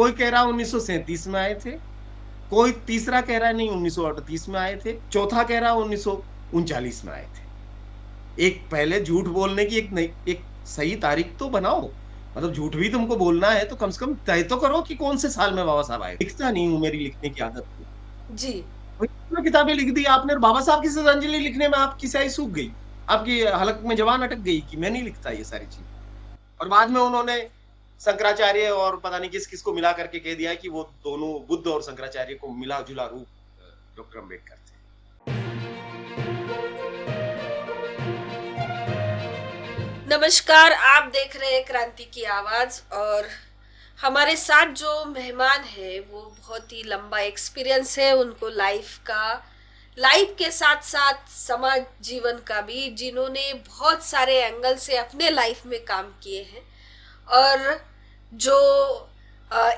कोई कह रहा 1937 में आए थे, कोई तीसरा कह रहा है नहीं 1938 में आए थे, चौथा कह रहा है 1939 में आए थे। एक पहले झूठ बोलने की एक नहीं, एक सही तारीख तो बनाओ। मतलब झूठ भी तुमको बोलना है तो कम से कम तय तो करो कि कौन से साल में बाबा साहब आए। लिखता नहीं हूँ, मेरी लिखने की आदत थी। जी। भाई, इतना किताबें लिख दी आपने और बाबा साहब की श्रद्धांजलि लिखने में आपकी स्याही सूख गई, आपकी हलक में जबान अटक गई कि मैं नहीं लिखता ये सारी चीज। और बाद में उन्होंने शंकराचार्य और पता नहीं किस किस को मिला करके कह दिया कि वो दोनों बुद्ध और शंकराचार्य को मिला जुला रूप डॉक्टर अम्बेडकर थे। नमस्कार, आप देख रहे हैं क्रांति की आवाज। और हमारे साथ जो मेहमान है वो बहुत ही लंबा एक्सपीरियंस है उनको लाइफ का, लाइफ के साथ साथ समाज जीवन का भी, जिन्होंने बहुत सारे एंगल से अपने लाइफ में काम किए हैं। और जो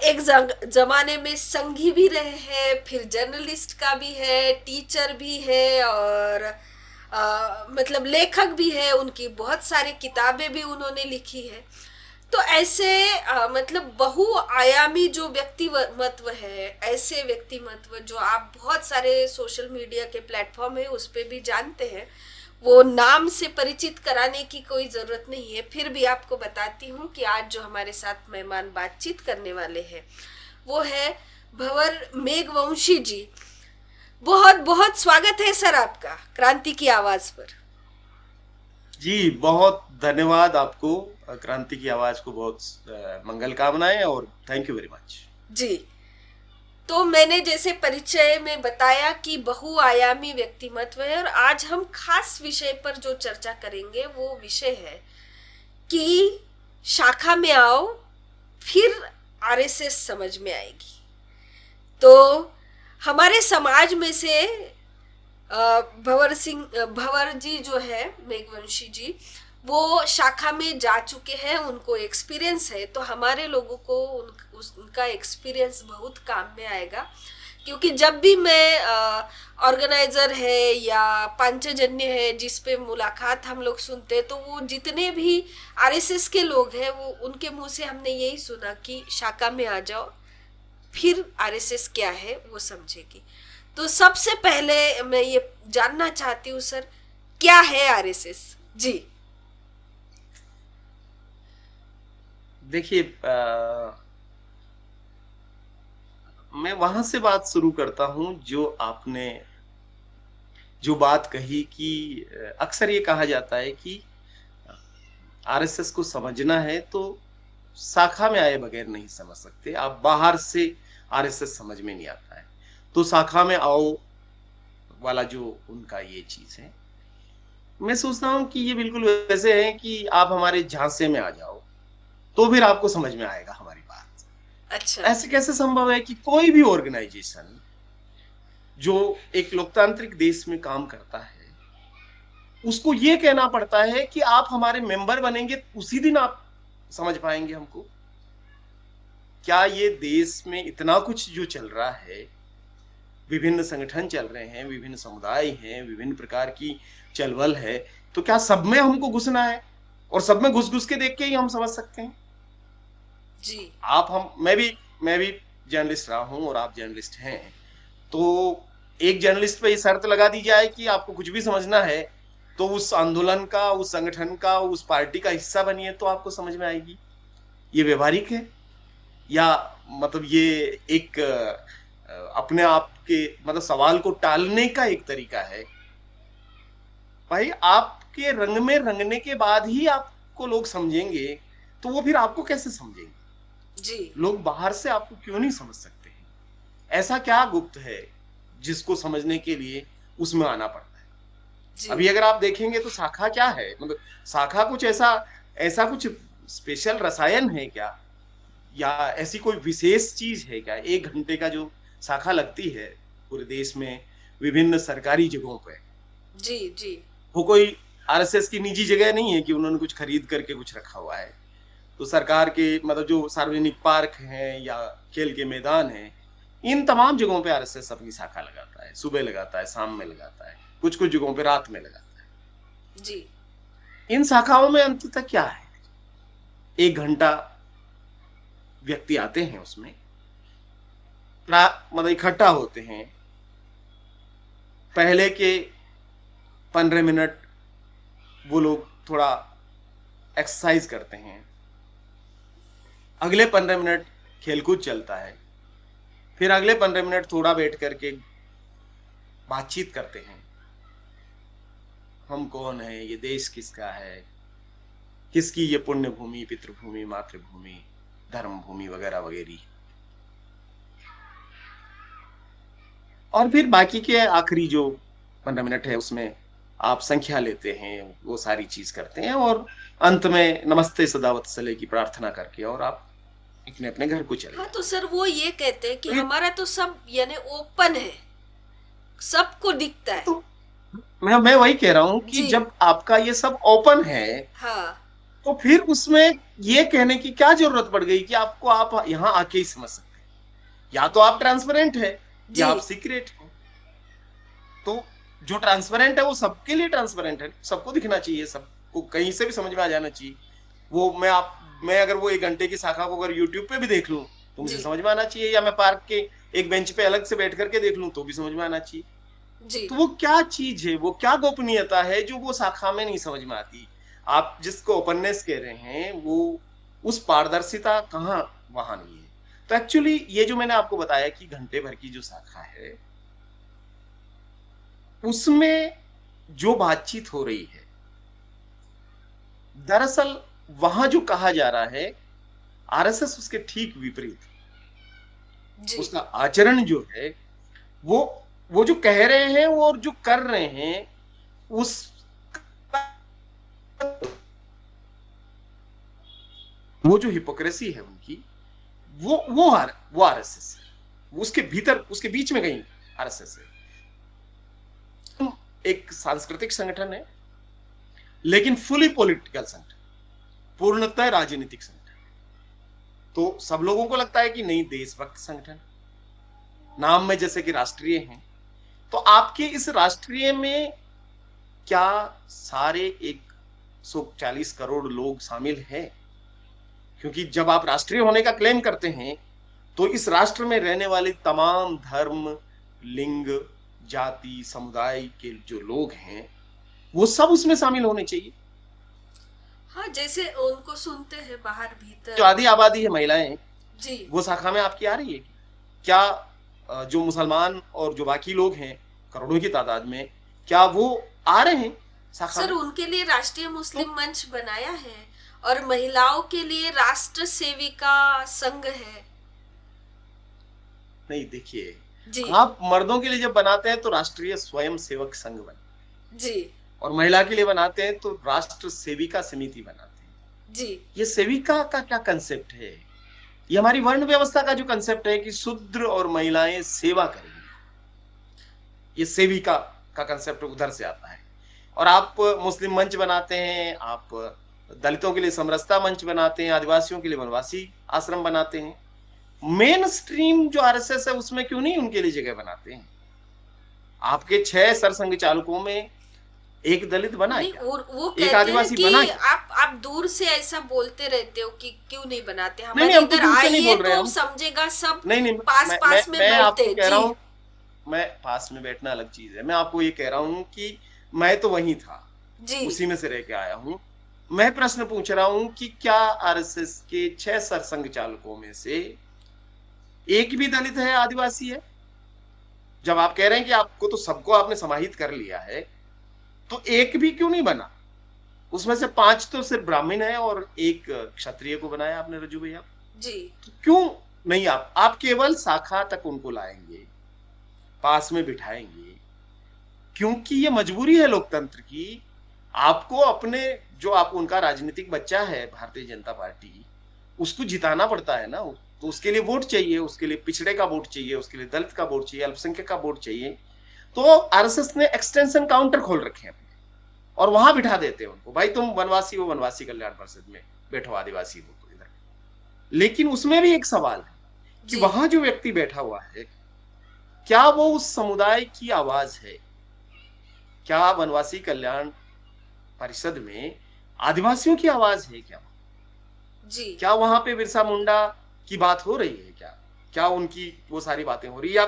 एक जमाने में संघी भी रहे हैं, फिर जर्नलिस्ट का भी है, टीचर भी है, और मतलब लेखक भी है। उनकी बहुत सारी किताबें भी उन्होंने लिखी है। तो ऐसे मतलब बहुआयामी जो व्यक्तिमत्व है, ऐसे व्यक्तिमत्व जो आप बहुत सारे सोशल मीडिया के प्लेटफॉर्म है उस पे भी जानते हैं, वो नाम से परिचित कराने की कोई ज़रूरत नहीं है। फिर भी आपको बताती हूँ कि आज जो हमारे साथ मेहमान बातचीत करने वाले हैं वो है भंवर मेघवंशी जी। बहुत बहुत स्वागत है सर आपका क्रांति की आवाज़ पर। जी बहुत धन्यवाद आपको। क्रांति की आवाज को बहुत मंगल कामनाएं और थैंक यू वेरी मच। जी। तो मैंने जैसे परिचय में बताया कि बहुआयामी व्यक्तिमत्व है, और आज हम खास विषय पर जो चर्चा करेंगे वो विषय है कि शाखा में आओ फिर आरएसएस समझ में आएगी। तो हमारे समाज में से भंवर जी जो है, मेघवंशी जी, वो शाखा में जा चुके हैं, उनको एक्सपीरियंस है। तो हमारे लोगों को उनका एक्सपीरियंस बहुत काम में आएगा। क्योंकि जब भी मैं ऑर्गेनाइजर है या पांचजन्य है जिस पे मुलाकात हम लोग सुनते हैं, तो वो जितने भी आरएसएस के लोग हैं वो उनके मुंह से हमने यही सुना कि शाखा में आ जाओ फिर आरएसएस क्या है वो समझेगी। तो सबसे पहले मैं ये जानना चाहती हूँ सर, क्या है आरएसएस जी। देखिए मैं वहां से बात शुरू करता हूं जो आपने जो बात कही कि अक्सर ये कहा जाता है कि आरएसएस को समझना है तो शाखा में आए बगैर नहीं समझ सकते, आप बाहर से आरएसएस समझ में नहीं आता है। तो शाखा में आओ वाला जो उनका ये चीज है, मैं सोचता हूँ कि ये बिल्कुल वैसे है कि आप हमारे झांसे में आ जाओ तो फिर आपको समझ में आएगा हमारी बात। अच्छा। ऐसे कैसे संभव है कि कोई भी ऑर्गेनाइजेशन जो एक लोकतांत्रिक देश में काम करता है उसको ये कहना पड़ता है कि आप हमारे मेंबर बनेंगे उसी दिन आप समझ पाएंगे हमको। क्या ये देश में इतना कुछ जो चल रहा है, विभिन्न संगठन चल रहे हैं, विभिन्न समुदाय हैं, विभिन्न प्रकार की चलवल है, तो क्या सब में हमको घुसना है और सब में घुस घुस के देख के ही हम समझ सकते हैं? जी। आप हम मैं भी जर्नलिस्ट रहा हूं और आप जर्नलिस्ट हैं। तो एक जर्नलिस्ट पे ये शर्त लगा दी जाए कि आपको कुछ भी समझना है तो उस आंदोलन का, उस संगठन का, उस पार्टी का हिस्सा बनिए तो आपको समझ में आएगी। ये व्यवहारिक है या मतलब ये एक अपने आप के मतलब सवाल को टालने का एक तरीका है? भाई आपके रंग में रंगने के बाद ही आपको लोग समझेंगे, तो वो फिर आपको कैसे समझेंगे? जी। लोग बाहर से आपको क्यों नहीं समझ सकते हैं? ऐसा क्या गुप्त है जिसको समझने के लिए उसमें आना पड़ता है? जी। अभी अगर आप देखेंगे तो शाखा क्या है, मतलब शाखा कुछ ऐसा ऐसा कुछ स्पेशल रसायन है क्या, या ऐसी कोई विशेष चीज है क्या? 1 घंटे का जो शाखा लगती है पूरे देश में विभिन्न सरकारी जगहों पे, जी। जी। वो कोई आरएसएस की निजी जगह नहीं है कि उन्होंने कुछ खरीद करके कुछ रखा हुआ है। तो सरकार के मतलब जो सार्वजनिक पार्क हैं या खेल के मैदान हैं, इन तमाम जगहों पे आरएसएस अपनी शाखा लगाता है, सुबह लगाता है, शाम में लगाता है, कुछ कुछ जगहों पे रात में लगाता है। जी। इन शाखाओं में अंततः क्या है? 1 घंटा व्यक्ति आते हैं उसमें, मतलब इकट्ठा होते हैं। पहले के 15 मिनट वो लोग थोड़ा एक्सरसाइज करते हैं, अगले 15 मिनट खेलकूद चलता है, फिर अगले 15 मिनट थोड़ा बैठ करके बातचीत करते हैं, हम कौन है, ये देश किसका है, किसकी ये पुण्य भूमि, पितृभूमि, मातृभूमि, धर्म भूमि वगैरह वगैरह। और फिर बाकी के आखिरी जो 15 मिनट है उसमें आप संख्या लेते हैं, वो सारी चीज करते हैं, और अंत में नमस्ते सदा वत्सले की प्रार्थना करके और आप अपने अपने घर को चले हाँ, जाते तो सर वो ये कहते हैं कि हैं। हमारा तो सब यानी ओपन है, सबको दिखता है। तो मैं वही कह रहा हूं कि जी। जब आपका ये सब ओपन है, हाँ। तो फिर उसमें ये कहने की क्या जरूरत पड़ गई कि आपको, आप यहाँ आके ही समझ सकते हैं। या तो आप ट्रांसपेरेंट है या जी। आप सीक्रेट हो। तो जो ट्रांसपेरेंट है वो सबके लिए ट्रांसपेरेंट है, सबको दिखना चाहिए, सबको कहीं से भी समझ में आ जाना चाहिए। वो मैं अगर वो 1 घंटे की शाखा को अगर यूट्यूब पे भी देख लूं तो मुझे जी। समझ में आना चाहिए, या मैं पार्क के एक बेंच पे अलग से बैठ करके देख लूं तो भी समझ में आना चाहिए। जी। तो वो क्या चीज है, वो क्या गोपनीयता है जो वो शाखा में नहीं समझ में आती। आप जिसको ओपननेस कह रहे हैं, वो उस पारदर्शिता कहाँ वहां नहीं है। तो एक्चुअली ये जो मैंने आपको बताया कि घंटे भर की जो शाखा है, उसमें जो बातचीत हो रही है, दरअसल वहां जो कहा जा रहा है, आरएसएस उसके ठीक विपरीत, जी। उसका आचरण जो है, वो वो जो कह रहे हैं वो और जो कर रहे हैं, उस वो जो हिपोक्रेसी है उनकी, वो आरएसएस है, उसके भीतर, उसके बीच में कहीं आरएसएस है। एक सांस्कृतिक संगठन है, लेकिन फुली पॉलिटिकल संगठन, पूर्णतः राजनीतिक संगठन। तो सब लोगों को लगता है कि नहीं, देशभक्त संगठन, नाम में जैसे कि राष्ट्रीय है। तो आपके इस राष्ट्रीय में क्या सारे 140 करोड़ लोग शामिल हैं? क्योंकि जब आप राष्ट्रीय होने का क्लेम करते हैं, तो इस राष्ट्र में रहने वाले तमाम धर्म, लिंग, जाति, समुदाय के जो लोग हैं, वो सब उसमें शामिल होने चाहिए। हाँ, जैसे उनको सुनते हैं बाहर जो भीतर। आधी आबादी है महिलाएं, जी। वो शाखा में आपकी आ रही है क्या? जो मुसलमान और जो बाकी लोग हैं करोड़ों की तादाद में, क्या वो आ रहे हैं शाखा सर में? उनके लिए राष्ट्रीय तो मुस्लिम मंच बनाया है, और महिलाओं के लिए राष्ट्र सेविका संघ है। नहीं, देखिए, जी। आप मर्दों के लिए जब बनाते हैं तो राष्ट्रीय स्वयं सेवक संघ बने, जी। और महिला के लिए बनाते हैं तो राष्ट्र सेविका समिति बनाते हैं। जी। ये सेविका का क्या कंसेप्ट है? ये हमारी वर्ण व्यवस्था का जो कंसेप्ट है कि शूद्र और महिलाएं सेवा करेंगी, ये सेविका का कंसेप्ट उधर से आता है। और आप मुस्लिम मंच बनाते हैं, आप दलितों के लिए समरसता मंच बनाते हैं, आदिवासियों के लिए वनवासी आश्रम बनाते हैं। मेन स्ट्रीम जो आरएसएस है उसमें क्यों नहीं उनके लिए जगह बनाते हैं? आपके 6 सरसंघ चालकों में एक दलित बना नहीं, क्या? वो एक कहते हैं आदिवासी बना कि क्या? आप दूर से ऐसा बोलते रहते हो कि क्यों नहीं बनाते, नहीं नहीं, हमारे हम तो इधर दूर से नहीं आइए बोल रहे, तो हम समझेगा सब। नहीं नहीं, पास पास में मैं बैठते आपको हैं। कह रहा जी। हूँ, मैं पास में बैठना अलग चीज है। मैं आपको ये कह रहा हूँ कि मैं तो वहीं था, जी। उसी में से रह के आया हूँ। मैं प्रश्न पूछ रहा हूँ कि क्या आरएसएस के 6 सरसंघ चालकों में से एक भी दलित है, आदिवासी है? जब आप कह रहे हैं कि आपको तो सबको आपने समाहित कर लिया है, तो एक भी क्यों नहीं बना? उसमें से 5 तो सिर्फ ब्राह्मण है और एक क्षत्रिय को बनाया आपने, रजू भैया। जी। तो क्यों नहीं? आप केवल शाखा तक उनको लाएंगे, पास में बिठाएंगे, क्योंकि ये मजबूरी है लोकतंत्र की। आपको अपने, जो आप उनका राजनीतिक बच्चा है भारतीय जनता पार्टी, उसको जिताना पड़ता है ना। तो उसके लिए वोट चाहिए, उसके लिए पिछड़े का वोट चाहिए, उसके लिए दलित का वोट चाहिए, अल्पसंख्यक का वोट चाहिए। तो आरएसएस ने एक्सटेंशन काउंटर खोल रखे हैं और वहां बिठा देते हैं उनको, भाई तुम वनवासी हो, वनवासी कल्याण परिषद में बैठो, आदिवासी हो तो इधर। लेकिन उसमें भी एक सवाल है कि जी। वहां जो व्यक्ति बैठा हुआ है, क्या वो उस समुदाय की आवाज है? क्या वनवासी कल्याण परिषद में आदिवासियों की आवाज है क्या? जी। क्या वहां पे बिरसा मुंडा की बात हो रही है क्या? क्या उनकी वो सारी बातें हो रही है?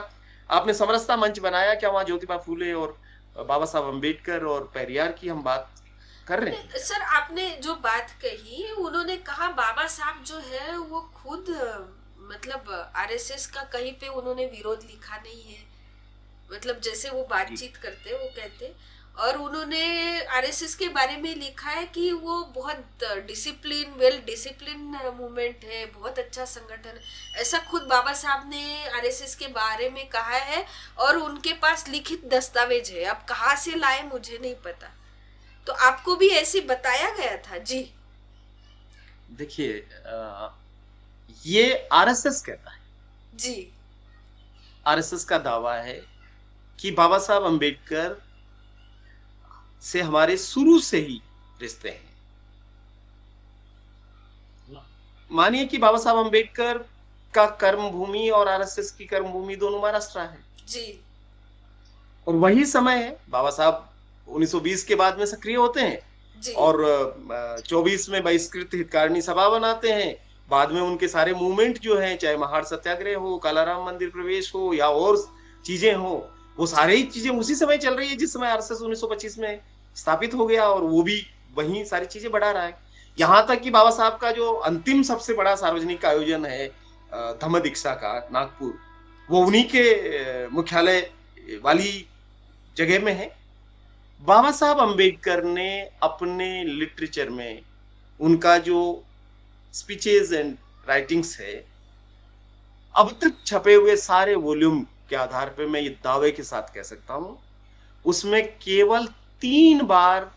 आपने समरसता मंच बनाया क्या? वहां ज्योतिबा फूले और बाबा साहब अम्बेडकर और पेरियार की हम बात कर रहे हैं। सर आपने जो बात कही, उन्होंने कहा बाबा साहब जो है वो खुद मतलब आरएसएस का कहीं पे उन्होंने विरोध लिखा नहीं है। मतलब जैसे वो जी बातचीत करते वो कहते, और उन्होंने आरएसएस के बारे में लिखा है कि वो बहुत डिसिप्लिन, वेल डिसिप्लिन मूवमेंट है, बहुत अच्छा संगठन। ऐसा खुद बाबा साहब ने आरएसएस के बारे में कहा है, और उनके पास लिखित दस्तावेज है। अब कहाँ से लाए मुझे नहीं पता। तो आपको भी ऐसे बताया गया था? जी। देखिए, ये आरएसएस कहता है, जी। आरएसएस का दावा है कि बाबा साहब अम्बेडकर से हमारे शुरू से ही रिश्ते हैं। मानिए कि बाबा साहब अम्बेडकर का कर्म भूमि और आरएसएस की कर्म भूमि दोनों महाराष्ट्र है। जी। और वही समय है, बाबा साहब 1920 के बाद में सक्रिय होते हैं जी। और 24 में बहिष्कृत हितकारिणी सभा बनाते हैं। बाद में उनके सारे मूवमेंट जो हैं, चाहे महाड़ सत्याग्रह हो, कालाराम मंदिर प्रवेश हो या और चीजें हो, वो सारी चीजें उसी समय चल रही है जिस समय आरएसएस 1925 में स्थापित हो गया, और वो भी वही सारी चीजें बढ़ा रहा है। जी। यहाँ तक कि बाबा साहब का जो अंतिम सबसे बड़ा सार्वजनिक आयोजन है धम्म दीक्षा का नागपुर, वो जी। उन्हीं के मुख्यालय वाली जगह में है। बाबा साहब अम्बेडकर ने अपने लिटरेचर में उनका जो स्पीचेस एंड राइटिंग्स है, अब तक छपे हुए सारे वॉल्यूम के आधार पर मैं ये दावे के साथ कह सकता हूं, उसमें केवल 3 बार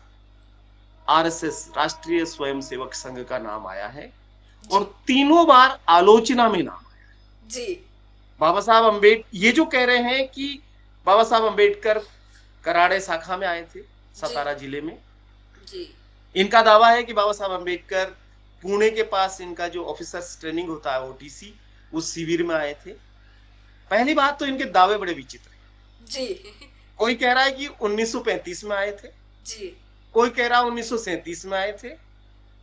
आरएसएस, राष्ट्रीय स्वयंसेवक संघ का नाम आया है, और जी। तीनों बार आलोचना में नाम आया। जी। बाबा साहब अम्बेडकर ये जो कह रहे हैं कि बाबा साहब अम्बेडकर कराड़े शाखा में आए थे, जी। सतारा जिले में, जी। इनका दावा है कि बाबा साहब अम्बेडकर पुणे के पास इनका जो ऑफिसर्स ट्रेनिंग होता है ओटीसी, उस शिविर में आए थे। पहली बात तो इनके दावे बड़े विचित्र हैं। जी। कोई कह रहा है कि 1935 में आए थे, जी। कोई कह रहा है 1937 में आए थे,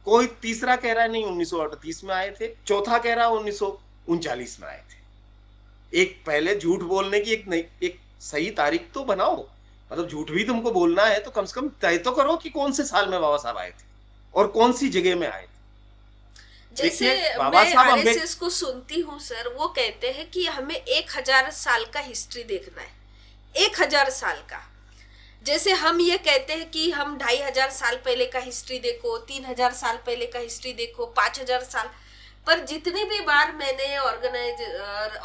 कोई तीसरा कह रहा है नहीं 1938 में आए थे, चौथा कह रहा है 1939 में आए थे। एक पहले झूठ बोलने की एक सही तारीख तो बनाओ। मतलब झूठ भी तुमको बोलना है तो कम से कम तय तो करो कि कौन से साल में बाबा साहब आए थे और कौन सी जगह में आए थे। जैसे देखिए बाबा मैं साहब अम्बेडकर, आरएसएस को सुनती हूँ सर, वो कहते हैं कि हमें 1000 साल का हिस्ट्री देखना है, 1000 साल का। जैसे हम ये कहते हैं कि हम 2500 साल पहले का हिस्ट्री देखो, 3000 साल पहले का हिस्ट्री देखो, 5000 साल। पर जितनी भी बार मैंने ऑर्गेनाइज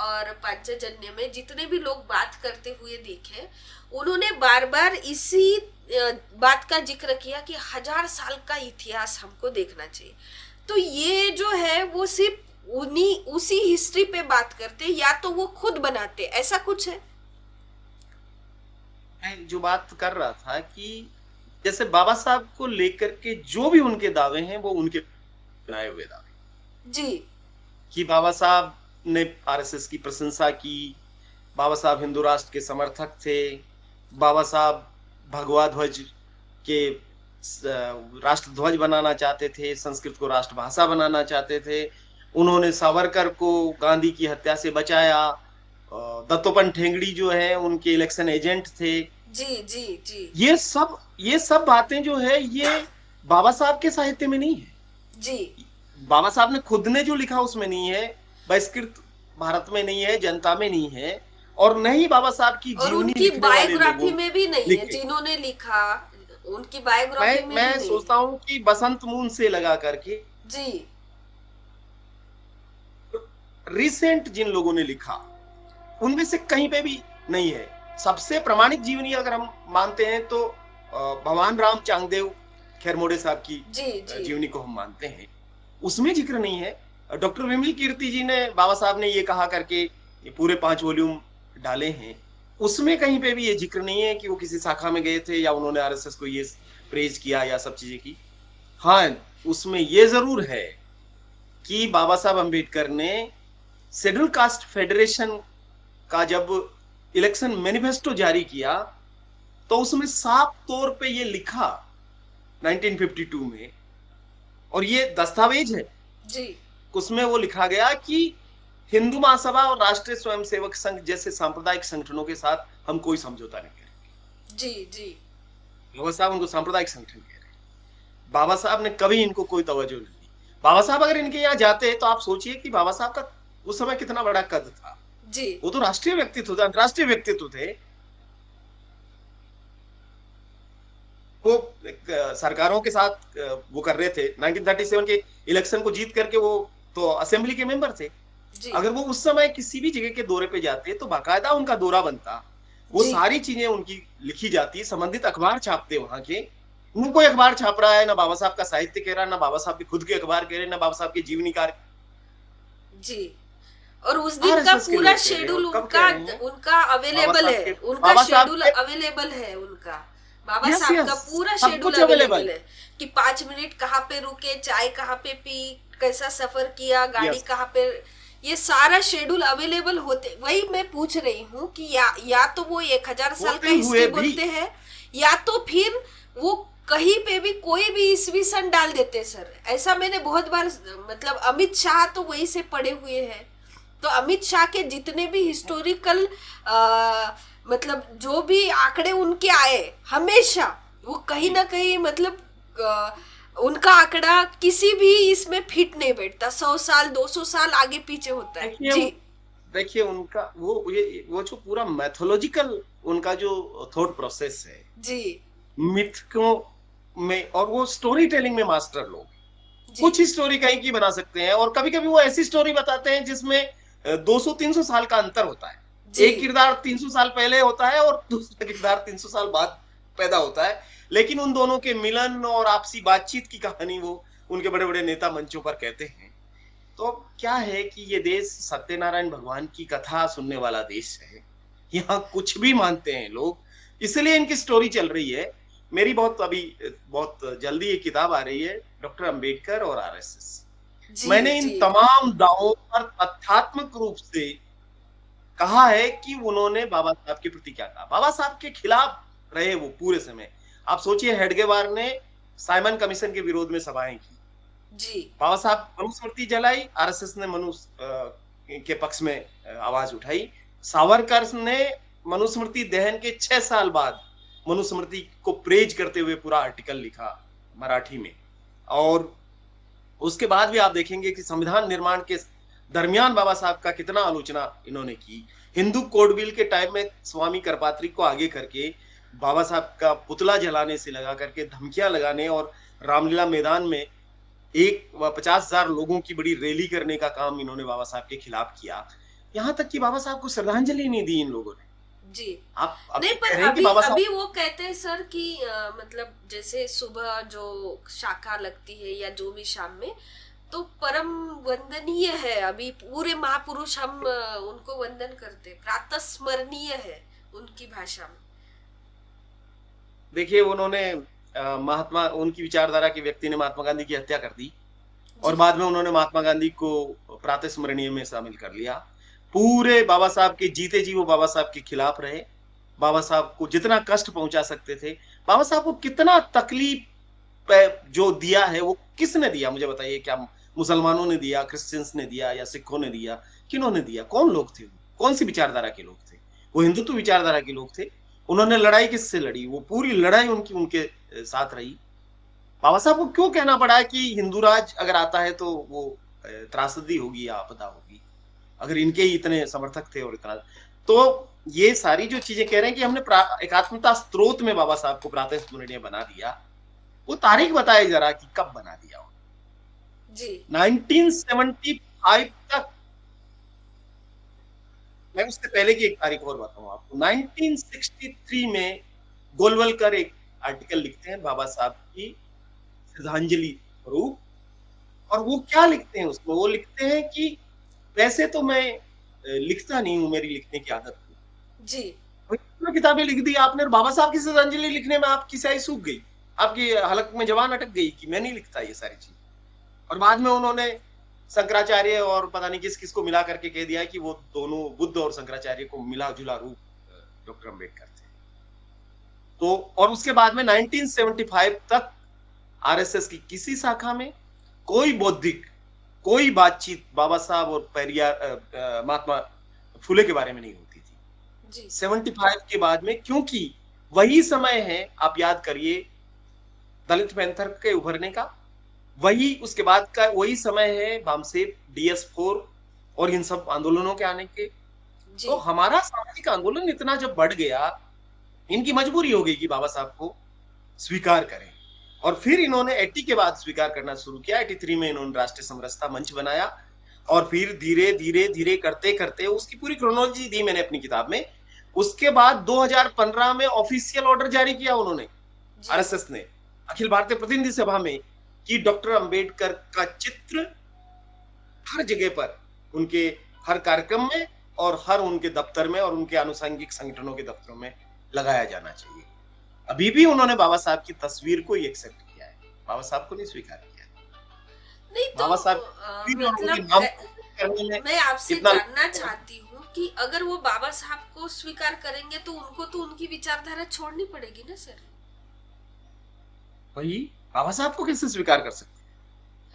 और पांचजन्य में जितने भी लोग बात करते हुए देखे, उन्होंने बार बार इसी बात का जिक्र किया कि 1000 साल का इतिहास हमको देखना चाहिए। तो ये जो है वो सिर्फ उन्हीं उसी हिस्ट्री पे बात करते, या तो वो खुद बनाते, ऐसा कुछ है। मैं जो बात कर रहा था कि जैसे बाबा साहब को लेकर के जो भी उनके दावे हैं वो उनके बनाए हुए दावे, जी। कि बाबा साहब ने आरएसएस की प्रशंसा की, बाबा साहब हिंदू राष्ट्र के समर्थक थे, बाबा साहब भगवा ध्वज के राष्ट्र ध्वज बनाना चाहते थे, संस्कृत को राष्ट्रभाषा बनाना चाहते थे, उन्होंने सावरकर को गांधी की हत्या से बचाया, दत्तोपंत ठेंगड़ी जो है उनके इलेक्शन एजेंट थे। जी। जी। जी। ये सब बातें जो है ये बाबा साहब के साहित्य में नहीं है। जी। बाबा साहब ने खुद ने जो लिखा उसमें नहीं है, बहिष्कृत भारत में नहीं है, जनता में नहीं है, और न ही बाबा साहब की और जीवनी उनकी लिखने वाले बायोग्राफी लोगों में भी नहीं है, लिखे। जिन्होंने लिखा उनकी बायोग्राफी में भी मैं नहीं सोचता है। हूं कि बसंत मून से लगा करके जी। रिसेंट जिन लोगों ने लिखा उनमें से कहीं पे भी नहीं है। सबसे प्रमाणिक जीवनी अगर हम मानते हैं तो भगवान राम चांगदेव खैरमोड़े साहब की जी। जी। जीवनी को हम मानते हैं, उसमें जिक्र नहीं है। डॉक्टर विमल कीर्ति जी ने बाबा साहब ने ये कहा करके ये पूरे 5 वॉल्यूम डाले हैं, उसमें कहीं पे भी ये जिक्र नहीं है कि वो किसी शाखा में गए थे या उन्होंने आरएसएस को ये प्रेज किया या सब चीजें की। हाँ, उसमें ये जरूर है कि बाबा साहब अम्बेडकर ने शेड्यूल कास्ट फेडरेशन का जब इलेक्शन मैनिफेस्टो जारी किया तो उसमें साफ तौर पे ये लिखा 1952 में, और ये दस्तावेज है, जी। उसमें वो लिखा गया कि हिंदू महासभा और राष्ट्रीय स्वयंसेवक संघ जैसे सांप्रदायिक संगठनों के साथ हम कोई समझौता नहीं करेंगे। जी जी बाबा साहब उनको सांप्रदायिक संगठन कह रहे हैं। बाबा साहब ने कभी इनको कोई तवज्जो नहीं दी। बाबा साहब अगर इनके यहाँ जाते तो आप सोचिए कि बाबा साहब का उस समय कितना बड़ा कद था। जी वो तो राष्ट्रीय व्यक्तित्व थे, अंतरराष्ट्रीय व्यक्तित्व थे। वो सरकारों के साथ वो कर रहे थे। 1937 के इलेक्शन को जीत करके वो तो असेंबली के मेंबर थे। जी अगर वो उस समय किसी भी जगह के दौरे पे जाते तो बाकायदा उनका दौरा बनता, वो जी सारी चीजें उनकी लिखी जाती, संबंधित अखबार छापते वहां के। न कोई अखबार छाप रहा है, ना बाबा साहब का साहित्य कह रहा है, ना बाबा साहब के खुद के अखबार कह रहे हैं, ना बाबा साहब के जीवनी कार्य, जी। और उस दिन का आरएसएस के पूरा लोग कह रहे हैं। शेड्यूल और कब कह उनका रहे हैं? उनका बाबा अवेलेबल साहब है, के उनका बाबा साहब शेड्यूल के अवेलेबल है उनका। बाबा यस साहब का यस पूरा सब शेड्यूल कुछ अवेलेबल। अवेलेबल है कि 5 मिनट कहाँ पे रुके, चाय कहाँ पे पी, कैसा सफर किया, गाड़ी यस कहाँ पे, ये सारा शेड्यूल अवेलेबल होते। वही मैं पूछ रही हूँ कि या तो वो 1000 साल का होते हुए हिस्ट्री भी बोलते हैं, या तो फिर वो कहीं पे भी कोई भी ईसवी सन डाल देते सर। ऐसा मैंने बहुत बार, मतलब अमित शाह तो वहीं से पढ़े हुए हैं। तो अमित शाह के जितने भी हिस्टोरिकल मतलब जो भी आंकड़े उनके आए, हमेशा वो कहीं ना कहीं, मतलब उनका आंकड़ा किसी भी इसमें फिट नहीं बैठता। 100 साल 200 साल आगे पीछे होता है। देखिए जी देखिए उनका वो जो पूरा मैथोलॉजिकल उनका जो थॉट प्रोसेस है, जी मिथकों में, और वो स्टोरी टेलिंग में मास्टर लोग। जी कुछ ही स्टोरी कहीं की बना सकते हैं, और कभी कभी वो ऐसी स्टोरी बताते हैं जिसमें 200-300 साल का अंतर होता है। जी एक किरदार 300 साल पहले होता है और दूसरा किरदार 300 साल बाद पैदा होता है, लेकिन उन दोनों के मिलन और आपसी बातचीत की कहानी वो उनके बड़े बड़े नेता मंचों पर कहते हैं। तो क्या है कि ये देश सत्यनारायण भगवान की कथा सुनने वाला देश है। यहाँ कुछ भी मानते हैं लोग, इसलिए इनकी स्टोरी चल रही है। मेरी बहुत जल्दी ये किताब आ रही है, डॉक्टर अंबेडकर और आरएसएस। जी मैंने इन जी तमाम दावों पर तथ्यात्मक रूप से कहा है कि उन्होंने बाबा साहब के प्रति क्या कहा। बाबा साहब के खिलाफ रहे वो पूरे समय। आप सोचिए, हेडगेवार ने साइमन कमीशन के विरोध में सभाएं की, जी बाबा साहब मनुस्मृति जलाई, आरएसएस ने के पक्ष में आवाज उठाई। सावरकर ने मनुस्मृति दहन के 6 साल बाद मनुस्मृति को प्रेज करते हुए पूरा आर्टिकल लिखा मराठी में। और उसके बाद भी आप देखेंगे कि संविधान निर्माण के दरमियान बाबा साहब का कितना आलोचना इन्होंने की। हिंदू कोड बिल के टाइम में स्वामी करपात्री को आगे करके बाबा साहब का पुतला जलाने से लगा करके धमकियां लगाने, और रामलीला मैदान में 50,000 लोगों की बड़ी रैली करने का काम इन्होंने बाबा साहब के खिलाफ किया। यहाँ तक कि बाबा साहब को श्रद्धांजलि नहीं दी इन लोगों ने। जी। आप नहीं, अभी पर कह रहे हैं कि अभी बाबा साहब, अभी वो कहते हैं सर कि मतलब जैसे सुबह जो शाखा लगती है या जो भी शाम में, तो परम वंदनीय है। अभी पूरे महापुरुष हम उनको वंदन करते, प्रातः स्मरणीय है उनकी भाषा में। देखिए उन्होंने महात्मा, उनकी विचारधारा के व्यक्ति ने महात्मा गांधी की हत्या कर दी, और जी बाद में उन्होंने महात्मा गांधी को प्रातः स्मरणीय में शामिल कर लिया। पूरे बाबा साहब के जीते जी वो बाबा साहब के खिलाफ रहे। बाबा साहब को जितना कष्ट पहुंचा सकते थे, बाबा साहब को कितना तकलीफ जो दिया है वो किसने दिया, मुझे बताइए। क्या मुसलमानों ने दिया, क्रिश्चियंस ने दिया, या सिखों ने दिया? किन्होंने दिया? कौन लोग थे वो? कौन सी विचारधारा के लोग थे वो? हिंदुत्व विचारधारा के लोग थे। उन्होंने लड़ाई किससे लड़ी? वो पूरी लड़ाई उनकी उनके साथ रही। बाबा साहब को क्यों कहना पड़ा है कि हिंदू राज अगर आता है तो वो त्रासदी होगी या आपदा होगी, अगर इनके ही इतने समर्थक थे और इतना। तो ये सारी जो चीजें कह रहे हैं कि हमने एकात्मता स्त्रोत में बाबा साहब को प्रातः स्मरणीय बना दिया, वो तारीख बताए जरा कि कब बना दिया। जी 1975 तक। मैं उससे पहले की एक तारीख और बताऊं आपको। 1963 में गोलवलकर एक आर्टिकल लिखते हैं बाबा साहब की श्रद्धांजलि स्वरूप, और वो क्या लिखते हैं उसमें? वो लिखते हैं कि वैसे तो मैं लिखता नहीं हूं, मेरी लिखने की आदत नहीं, जी इतना किताबें लिख दी आपने, और बाबा साहब की श्रद्धांजलि लिखने में आपकी स्याही सूख गई, आपकी हलक में जवान अटक गई कि मैं नहीं लिखता ये सारी चीज। और बाद में उन्होंने शंकराचार्य और पता नहीं किस किस को मिला करके कह दिया कि वो दोनों बुद्ध और शंकराचार्य को मिला जुला रूप डॉक्टर अम्बेडकर थे। तो और उसके बाद में 1975 तक आरएसएस की किसी शाखा में कोई बौद्धिक कोई बातचीत बाबा साहब और पेरियार महात्मा फुले के बारे में नहीं होती थी। जी 75 के बाद में, क्योंकि वही समय है, आप याद करिए, दलित पैंथर के उभरने का, वही उसके बाद का वही समय है बामसेफ, DS4 और इन सब आंदोलनों के आने के। जी तो हमारा सामाजिक आंदोलन इतना जब बढ़ गया, इनकी मजबूरी हो गई कि बाबा साहब को स्वीकार करें, और फिर इन्होंने 80 के बाद स्वीकार करना शुरू किया। 83 में इन्होंने राष्ट्रीय समरसता मंच बनाया, और फिर धीरे धीरे धीरे करते करते, उसकी पूरी क्रोनोलॉजी दी मैंने अपनी किताब में। उसके बाद 2015 में ऑफिशियल ऑर्डर जारी किया उन्होंने, जी आरएसएस ने, अखिल भारतीय प्रतिनिधि सभा में, कि डॉक्टर अंबेडकर का चित्र हर जगह पर, उनके हर कार्यक्रम में और हर उनके दफ्तर में और उनके आनुषंगिक संगठनों के दफ्तरों में लगाया जाना चाहिए। अभी भी उन्होंने बाबा साहब की तस्वीर को ही एक्सेप्ट किया है, बाबा साहब को नहीं स्वीकार किया। नहीं तो बाबा साहब और उनके मतलब नाम करने में मैं आपसे कितना जानना चाहती हूँ कि अगर वो बाबा साहब को स्वीकार करेंगे तो उनको तो उनकी विचारधारा छोड़नी पड़ेगी ना सर। भाई, बाबा साहब को कैसे स्वीकार कर सकते?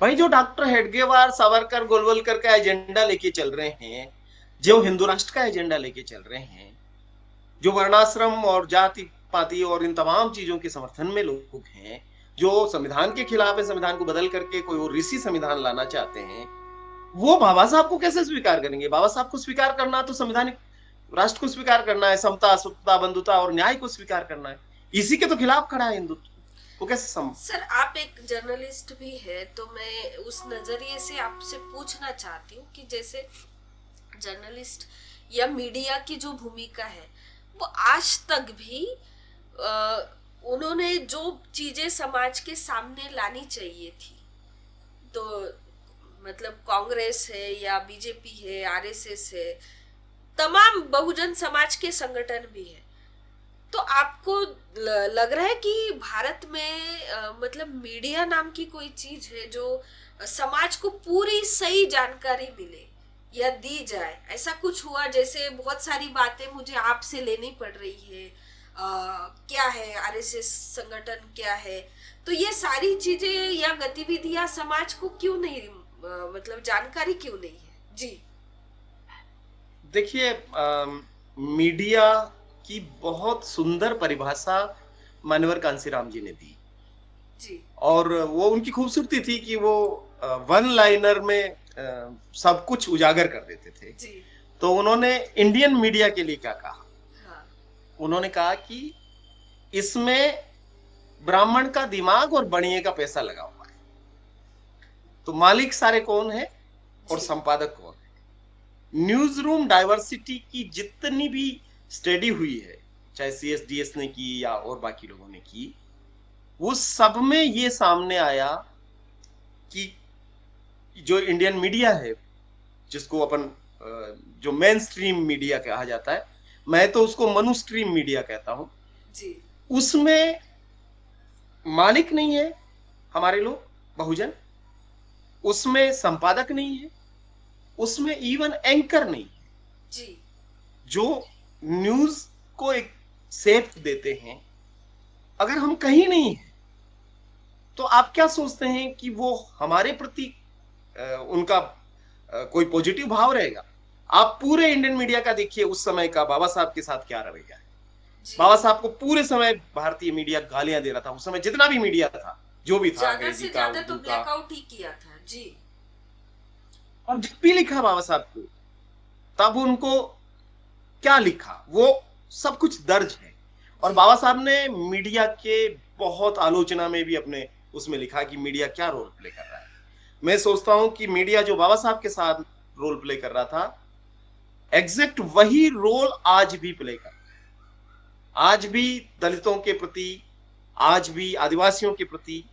भाई, जो डॉक्टर हेडगेवार, सावरकर, गोलवलकर का एजेंडा लेके चल रहे हैं, जो हिंदू राष्ट्र का एजेंडा लेके चल रहे हैं, जो वर्णाश्रम और जाति पाति और इन तमाम चीजों के समर्थन में लोग हैं, जो संविधान के खिलाफ है, संविधान को बदल करके कोई और ऋषि संविधान लाना चाहते हैं, वो बाबा साहब को कैसे स्वीकार करेंगे? बाबा साहब को स्वीकार करना तो संवैधानिक राष्ट्र को स्वीकार करना है, समता, स्वतंत्रता, बंधुता और न्याय को स्वीकार करना है। इसी के तो खिलाफ खड़ा है हिंदुत्व, वो कैसे सर आप एक जर्नलिस्ट भी है, तो मैं उस नजरिए से आपसे पूछना चाहती हूँ कि जैसे जर्नलिस्ट या मीडिया की जो भूमिका है वो आज तक भी उन्होंने जो चीजें समाज के सामने लानी चाहिए थी, तो मतलब कांग्रेस है या बीजेपी है, आरएसएस है, तमाम बहुजन समाज के संगठन भी है, तो आपको लग रहा है कि भारत में मतलब मीडिया नाम की कोई चीज है जो समाज को पूरी सही जानकारी मिले या दी जाए? ऐसा कुछ हुआ? जैसे बहुत सारी बातें मुझे आपसे लेनी पड़ रही है, क्या है आरएसएस संगठन, क्या है, तो ये सारी चीजें या गतिविधियां समाज को क्यों नहीं मतलब जानकारी क्यों नहीं है? जी देखिए, मीडिया की बहुत सुंदर परिभाषा मानवर कांसीराम जी ने दी, जी और वो उनकी खूबसूरती थी कि वो वन लाइनर में सब कुछ उजागर कर देते थे। जी तो उन्होंने इंडियन मीडिया के लिए क्या कहा? हाँ उन्होंने कहा कि इसमें ब्राह्मण का दिमाग और बणिए का पैसा लगा हुआ है। तो मालिक सारे कौन है और जी संपादक कौन है? न्यूज रूम डाइवर्सिटी की जितनी भी स्टडी हुई है, चाहे CSDS ने की या और बाकी लोगों ने की, वो सब में ये सामने आया कि जो इंडियन मीडिया है, जिसको अपन जो मेन स्ट्रीम मीडिया कहा जाता है, मैं तो उसको मनु स्ट्रीम मीडिया कहता हूं, जी उसमें मालिक नहीं है हमारे लोग बहुजन, उसमें संपादक नहीं है, उसमें इवन एंकर नहीं है जी जो न्यूज को एक सेफ देते हैं। अगर हम कहीं नहीं है तो आप क्या सोचते हैं कि वो हमारे प्रति उनका कोई पॉजिटिव भाव रहेगा? आप पूरे इंडियन मीडिया का देखिए, उस समय का बाबा साहब के साथ क्या रवैया है। जी बाबा साहब को पूरे समय भारतीय मीडिया गालियां दे रहा था, उस समय जितना भी मीडिया था, जो भी था, ज्यादा अंग्रेजी से का, ज्यादा तो उर्दू का, ब्लैकआउट ही किया था। जी और जब भी लिखा बाबा साहब को, तब उनको क्या लिखा, वो सब कुछ दर्ज है। और जी बाबा साहब ने मीडिया के बहुत आलोचना में भी अपने उसमें लिखा कि मीडिया क्या रोल प्ले कर रहा है। मैं सोचता हूं कि मीडिया जो बाबा साहब के साथ रोल प्ले कर रहा था, एग्जैक्ट वही रोल आज भी प्ले कर रहा है। आज भी दलितों के प्रति, आज भी आदिवासियों के प्रति,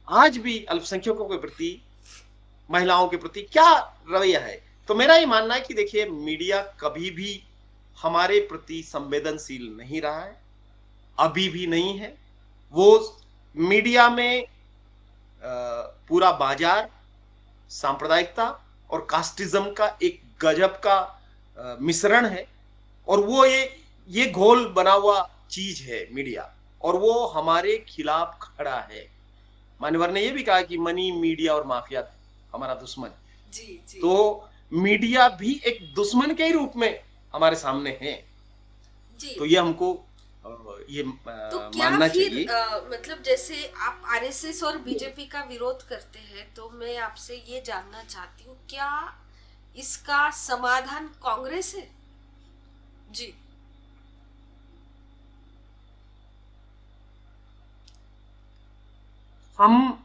आज भी अल्पसंख्यकों के प्रति, महिलाओं के प्रति क्या रवैया है। तो मेरा ये मानना है कि देखिए, मीडिया कभी भी हमारे प्रति संवेदनशील नहीं रहा है, अभी भी नहीं है। वो मीडिया में पूरा बाजार सांप्रदायिकता और कास्टिज्म का एक गजब का मिश्रण है, और वो ये घोल बना हुआ चीज है मीडिया, और वो हमारे खिलाफ खड़ा है। मान्यवर ने ये भी कहा कि मनी, मीडिया और माफिया हमारा दुश्मन। जी जी। तो मीडिया भी एक दुश्मन के ही रूप में हमारे सामने है। जी। तो ये हमको तो क्या मानना फिर चाहिए। मतलब जैसे आप आरएसएस और बीजेपी का विरोध करते हैं, तो मैं आपसे ये जानना चाहती हूँ, क्या इसका समाधान कांग्रेस है? जी। हम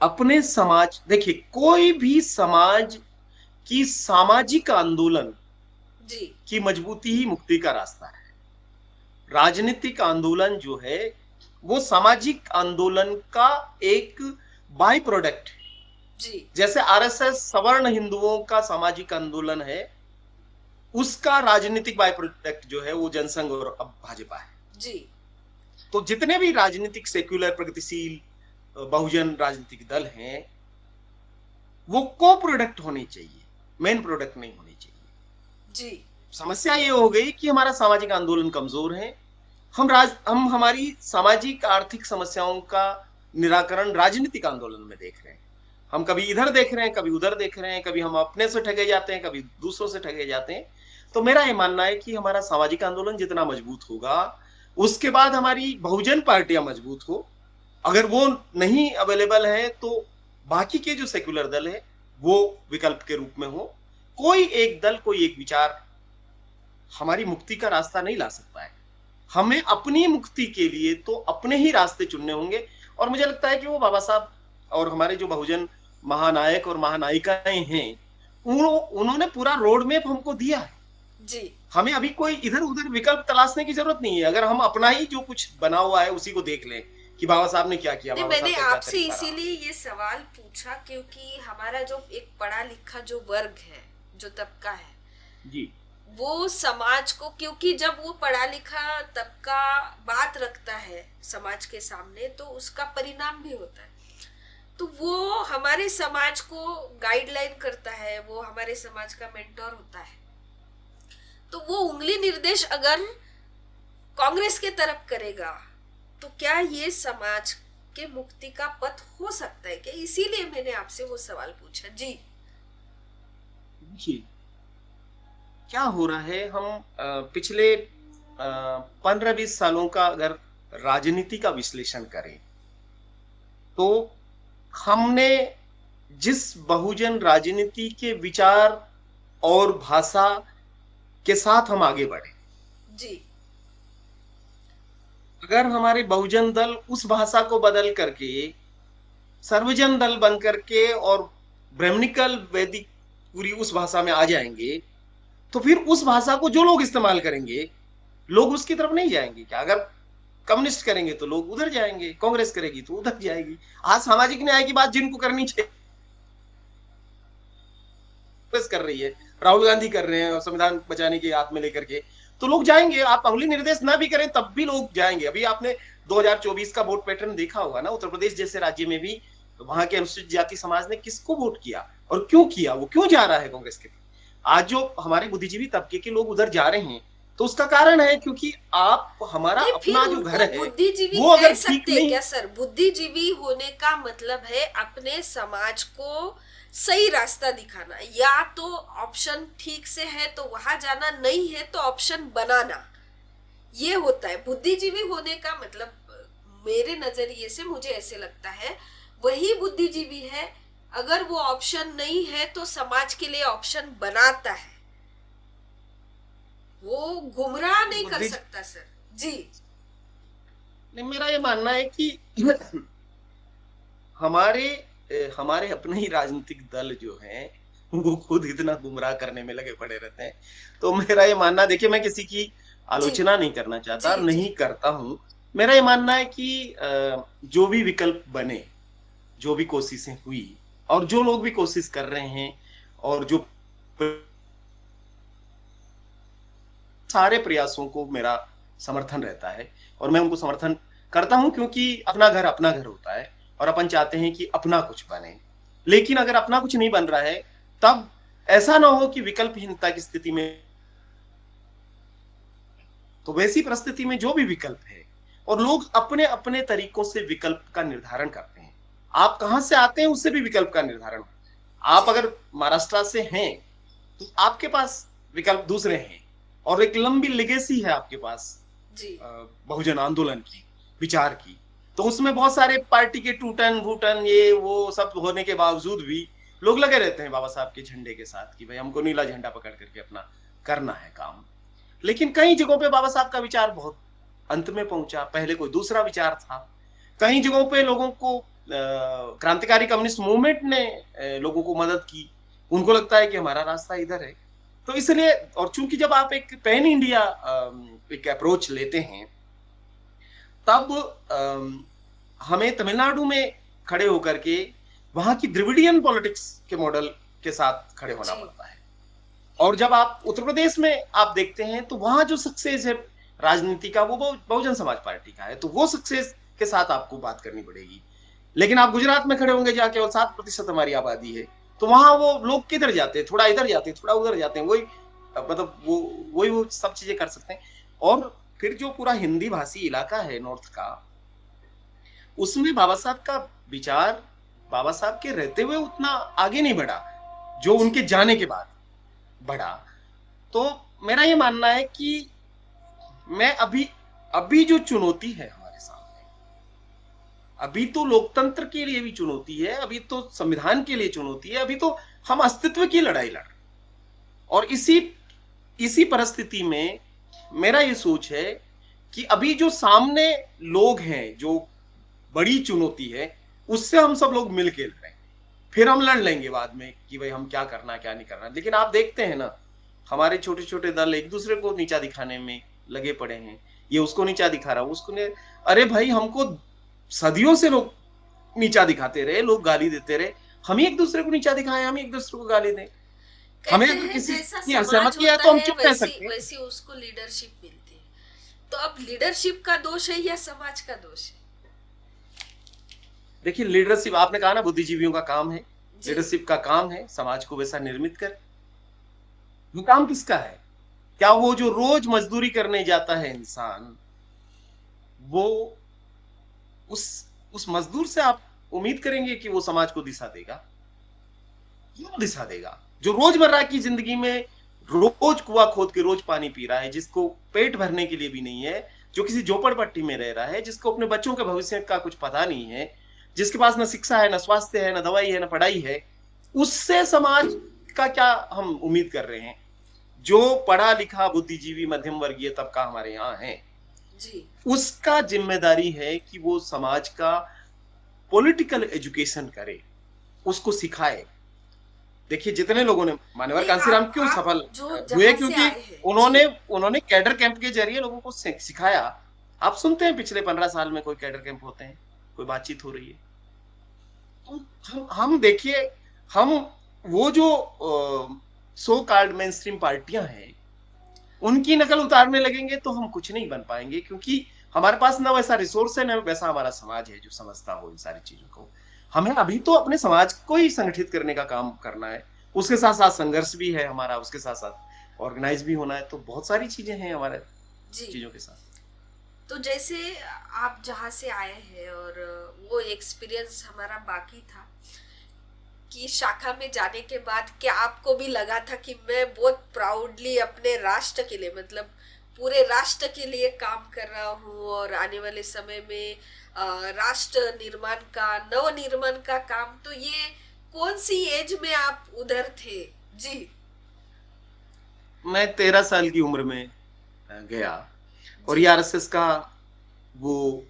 अपने समाज, देखिए कोई भी समाज की सामाजिक आंदोलन जी की मजबूती ही मुक्ति का रास्ता है। राजनीतिक आंदोलन जो है वो सामाजिक आंदोलन का एक बाय प्रोडक्ट है। जी जैसे आरएसएस सवर्ण हिंदुओं का सामाजिक आंदोलन है, उसका राजनीतिक बाय प्रोडक्ट जो है वो जनसंघ और अब भाजपा है। जी। तो जितने भी राजनीतिक सेक्युलर प्रगतिशील बहुजन राजनीतिक दल हैं, वो को प्रोडक्ट होने चाहिए, मेन प्रोडक्ट नहीं होने चाहिए। जी समस्या ये हो गई कि हमारा सामाजिक आंदोलन कमजोर है। हम हमारी सामाजिक आर्थिक समस्याओं का निराकरण राजनीतिक आंदोलन में देख रहे हैं। हम कभी इधर देख रहे हैं, कभी उधर देख रहे हैं, कभी हम अपने से ठगे जाते हैं, कभी दूसरों से ठगे जाते हैं। तो मेरा ये मानना है कि हमारा सामाजिक आंदोलन जितना मजबूत होगा, उसके बाद हमारी बहुजन पार्टियां मजबूत हो। अगर वो नहीं अवेलेबल है तो बाकी के जो सेक्युलर दल है वो विकल्प के रूप में हो। कोई एक दल, कोई एक विचार हमारी मुक्ति का रास्ता नहीं ला सकता है। हमें अपनी मुक्ति के लिए तो अपने ही रास्ते चुनने होंगे। और मुझे लगता है कि वो बाबा साहब और हमारे जो बहुजन महानायक और महानायिकाएं हैं, उन्होंने पूरा रोड मैप हमको दिया है। जी। हमें अभी कोई इधर उधर विकल्प तलाशने की जरूरत नहीं है। अगर हम अपना ही जो कुछ बना हुआ है उसी को देख लें कि बाबा साहब ने क्या किया, नहीं, बाबा मैंने साहब का क्या आपसे तरीका रहा। इसीलिए ये सवाल पूछा क्योंकि हमारा जो एक पढ़ा लिखा जो वर्ग है, जो तबका है, जी वो समाज को, क्योंकि जब वो पढ़ा लिखा तबका बात रखता है समाज के सामने तो उसका परिणाम भी होता है। तो वो हमारे समाज को गाइडलाइन करता है, वो हमारे समाज का मेंटोर होता है। तो वो उंगली निर्देश अगर कांग्रेस के तरफ करेगा तो क्या ये समाज के मुक्ति का पथ हो सकता है क्या? इसीलिए मैंने आपसे वो सवाल पूछा। जी जी। क्या हो रहा है, हम पिछले 15-20 सालों का अगर राजनीति का विश्लेषण करें तो हमने जिस बहुजन राजनीति के विचार और भाषा के साथ हम आगे बढ़े, जी अगर हमारे बहुजन दल उस भाषा को बदल करके सर्वजन दल बन करके और ब्राह्मणिकल वैदिक पूरी उस भाषा में आ जाएंगे, तो फिर उस भाषा को जो लोग इस्तेमाल करेंगे, लोग उसकी तरफ नहीं जाएंगे क्या? अगर कम्युनिस्ट करेंगे तो लोग उधर जाएंगे, कांग्रेस करेगी तो उधर जाएगी। आज सामाजिक न्याय की बात जिनको करनी चाहिए कांग्रेस कर रही है, राहुल गांधी कर रहे हैं, और संविधान बचाने की हाथ में लेकर के, तो लोग जाएंगे। आप अंगुली निर्देश ना भी करें तब भी लोग जाएंगे। अभी आपने 2024 का वोट पैटर्न देखा होगा ना, उत्तर प्रदेश जैसे राज्य में भी वहां के अनुसूचित जाति समाज ने किसको वोट किया और क्यों किया, वो क्यों जा रहा है कांग्रेस के। आज जो हमारे बुद्धिजीवी तबके के लोग उधर जा रहे हैं तो उसका कारण है क्योंकि आप, हमारा नहीं, फिर अपना जो उनको घर है बुद्धिजीवी वो कह अगर ठीक सकते हैं नहीं। क्या सर? बुद्धिजीवी होने का मतलब है अपने समाज को सही रास्ता दिखाना। या तो ऑप्शन ठीक से है तो वहां जाना, नहीं है तो ऑप्शन बनाना, ये होता है बुद्धिजीवी होने का मतलब। मेरे नजरिए से मुझे ऐसे लगता है वही बुद्धिजीवी है। अगर वो ऑप्शन नहीं है तो समाज के लिए ऑप्शन बनाता है, वो गुमराह नहीं कर बुद्धि सकता सर। जी नहीं, मेरा ये मानना है कि हमारे हमारे अपने ही राजनीतिक दल जो हैं वो खुद इतना गुमराह करने में लगे पड़े रहते हैं। तो मेरा ये मानना, देखिए मैं किसी की जी आलोचना नहीं करना चाहता, जी जी नहीं करता हूं। मेरा ये मानना है कि जो भी विकल्प बने, जो भी कोशिशें हुई और जो लोग भी कोशिश कर रहे हैं, और जो सारे प्रयासों को मेरा समर्थन रहता है और मैं उनको समर्थन करता हूं, क्योंकि अपना घर होता है और अपन चाहते हैं कि अपना कुछ बने। लेकिन अगर अपना कुछ नहीं बन रहा है तब ऐसा ना हो कि विकल्पहीनता की स्थिति में, तो वैसी परिस्थिति में जो भी विकल्प है, और लोग अपने अपने तरीकों से विकल्प का निर्धारण करते हैं। आप कहां से आते हैं उससे भी विकल्प का निर्धारण हो। आप जी अगर महाराष्ट्र से हैं तो आपके पास विकल्प दूसरे हैं, और एक लंबी लेगेसी है आपके पास जी बहुजन आंदोलन की, विचार की। तो उसमें बहुत सारे पार्टी के टूटन भूटन ये वो सब होने के बावजूद भी लोग लगे रहते हैं बाबा साहब के झंडे के साथ कि भाई हमको नीला झंडा पकड़ करके अपना करना है काम। लेकिन कई जगहों पे बाबा साहब का विचार बहुत अंत में पहुंचा, पहले कोई दूसरा विचार था। कई जगहों पे लोगों को क्रांतिकारी कम्युनिस्ट मूवमेंट ने लोगों को मदद की, उनको लगता है कि हमारा रास्ता इधर है। तो इसलिए, और चूंकि जब आप एक पैन इंडिया एक अप्रोच लेते हैं, तब हमें तमिलनाडु में खड़े होकर के वहां की द्रविडियन पॉलिटिक्स के मॉडल के साथ खड़े होना जी पड़ता है। और जब आप उत्तर प्रदेश में आप देखते हैं तो वहां जो सक्सेस है राजनीति का वो बहुजन समाज पार्टी का है, तो वो सक्सेस के साथ आपको बात करनी पड़ेगी। लेकिन आप गुजरात में खड़े होंगे जहाँ केवल 7% हमारी आबादी है, तो वहां वो लोग किधर जाते हैं, थोड़ा इधर जाते हैं थोड़ा उधर जाते हैं, वही मतलब वो सब चीजें कर सकते हैं। और फिर जो पूरा हिंदी भाषी इलाका है नॉर्थ का, उसमें बाबा साहब का विचार बाबा साहब के रहते हुए उतना आगे नहीं बढ़ा जो जी उनके जाने के बाद बढ़ा। तो मेरा ये मानना है कि मैं अभी अभी जो चुनौती है हमारे सामने, अभी तो लोकतंत्र के लिए भी चुनौती है, अभी तो संविधान के लिए चुनौती है, अभी तो हम अस्तित्व की लड़ाई लड़ रहे हैं। और इसी इसी परिस्थिति में मेरा ये सोच है कि अभी जो सामने लोग हैं, जो बड़ी चुनौती है, उससे हम सब लोग मिल के लड़ें। फिर हम लड़ लेंगे बाद में कि भाई हम क्या करना क्या नहीं करना। लेकिन आप देखते हैं ना, हमारे छोटे छोटे दल एक दूसरे को नीचा दिखाने में लगे पड़े हैं। ये उसको नीचा दिखा रहा, उसको ने, अरे भाई हमको सदियों से लोग नीचा दिखाते रहे, लोग गाली देते रहे, हम ही एक दूसरे को नीचा दिखाएं, हम ही एक दूसरे को गाली दें। हमें कहते अगर हैं किसी जैसा की समाज असहमति है होता तो हम है चुप रह वैसी सकते हैं। वैसी उसको लीडरशिप मिलती है। तो अब लीडरशिप का दोष है या समाज का दोष है? देखिए, लीडरशिप आपने कहा ना बुद्धिजीवियों का काम है, जी लीडरशिप का काम है समाज को वैसा निर्मित कर। वो काम किसका है? क्या वो जो रोज मजदूरी करने जाता है इंसान, वो उस उस मजदूर से आप उम्मीद करेंगे कि वो समाज को दिशा देगा? क्यों दिशा देगा? जो रोजमर्रा की जिंदगी में रोज कुआं खोद के रोज पानी पी रहा है, जिसको पेट भरने के लिए भी नहीं है, जो किसी झोपड़पट्टी में रह रहा है, जिसको अपने बच्चों के भविष्य का कुछ पता नहीं है, जिसके पास न शिक्षा है, न स्वास्थ्य है, न दवाई है, न पढ़ाई है, उससे समाज का क्या हम उम्मीद कर रहे हैं? जो पढ़ा लिखा बुद्धिजीवी मध्यम वर्गीय तबका हमारे यहाँ है, जी उसका जिम्मेदारी है कि वो समाज का पॉलिटिकल एजुकेशन करे, उसको सिखाए। देखिए, जितने लोगों ने मान्यवर नहीं, कांसीराम क्यों आप सफल जो हुए, जहां से क्योंकि आए हैं जी उन्होंने उन्होंने कैडर कैंप के जरिए लोगों को सिखाया। आप सुनते हैं पिछले 15 साल में कोई कैडर कैंप होते हैं, कोई बातचीत हो रही है? तो हम देखिए, हम वो जो सो कॉल्ड मेन स्ट्रीम पार्टियां हैं, उनकी नकल उतारने लगेंगे तो हम कुछ नहीं बन पाएंगे, क्योंकि हमारे पास ना वैसा रिसोर्स है, ना वैसा हमारा समाज है जो समझता हो इन सारी चीजों को। हमें अभी तो अपने समाज को ही संगठित करने का काम करना है, उसके साथ साथ संघर्ष भी है हमारा, उसके साथ साथ ऑर्गेनाइज भी होना है। तो बहुत सारी चीजें हैं हमारे जी। चीजों के साथ। तो जैसे आप जहाँ से आए हैं और वो एक्सपीरियंस हमारा बाकी था कि शाखा में जाने के बाद क्या आपको भी लगा था कि मैं बहुत प्राउडली अपने राष्ट्र के लिए, मतलब पूरे राष्ट्र के लिए काम कर रहा हूँ और आने वाले समय में राष्ट्र निर्माण का, नव निर्माण का काम? तो ये कौन सी एज में आप उधर थे? जी मैं 13 साल की उम्र में गया, और जी ये आरएसएस का वो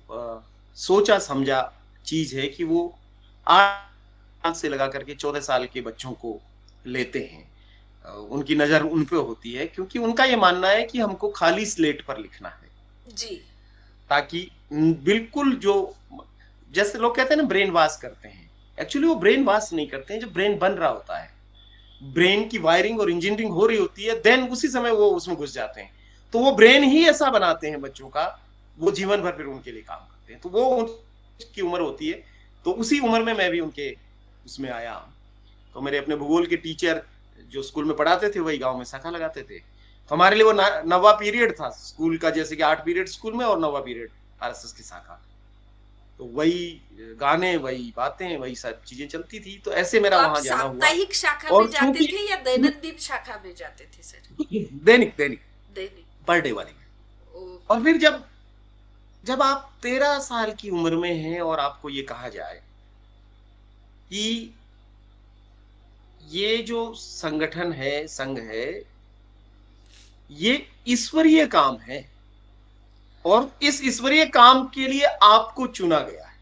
सोचा समझा चीज है कि वो 8 से लगा करके 14 साल के बच्चों को लेते हैं। उनकी नजर उन पे होती है, क्योंकि उनका ये मानना है कि हमको खाली स्लेट पर लिखना है, जी ताकि बिल्कुल जो, जैसे लोग कहते हैं ना ब्रेन वॉश करते हैं, एक्चुअली वो ब्रेन वॉश नहीं करते हैं। जब ब्रेन बन रहा होता है, ब्रेन की वायरिंग और इंजीनियरिंग हो रही होती है, देन उसी समय वो उसमें घुस जाते हैं। तो वो ब्रेन ही ऐसा बनाते हैं बच्चों का, वो जीवन भर फिर उनके लिए काम करते हैं। तो वो उनकी उम्र होती है, तो उसी उम्र में मैं भी उनके उसमें आया। तो मेरे अपने भूगोल के टीचर जो स्कूल में पढ़ाते थे, वही गांव में शाखा लगाते थे। तो हमारे लिए वो नवा पीरियड था स्कूल का, जैसे कि 8 पीरियड स्कूल में और नवा पीरियड आरएसएस की शाखा। तो वही गाने, वही बातें, वही सब चीजें चलती थी। तो ऐसे मेरा तो आप वहां जाना हुआ। साप्ताहिक शाखा और में जाते चूंकि थे या दैनंदिन शाखा में जाते थे सर? दैनिक दैनिक दैनिक। पर डे वाली। और ओके। फिर जब जब आप 13 साल की उम्र में हैं और आपको ये कहा जाए कि ये जो संगठन है, संघ है, ये ईश्वरीय काम है और इस ईश्वरीय काम के लिए आपको चुना गया है,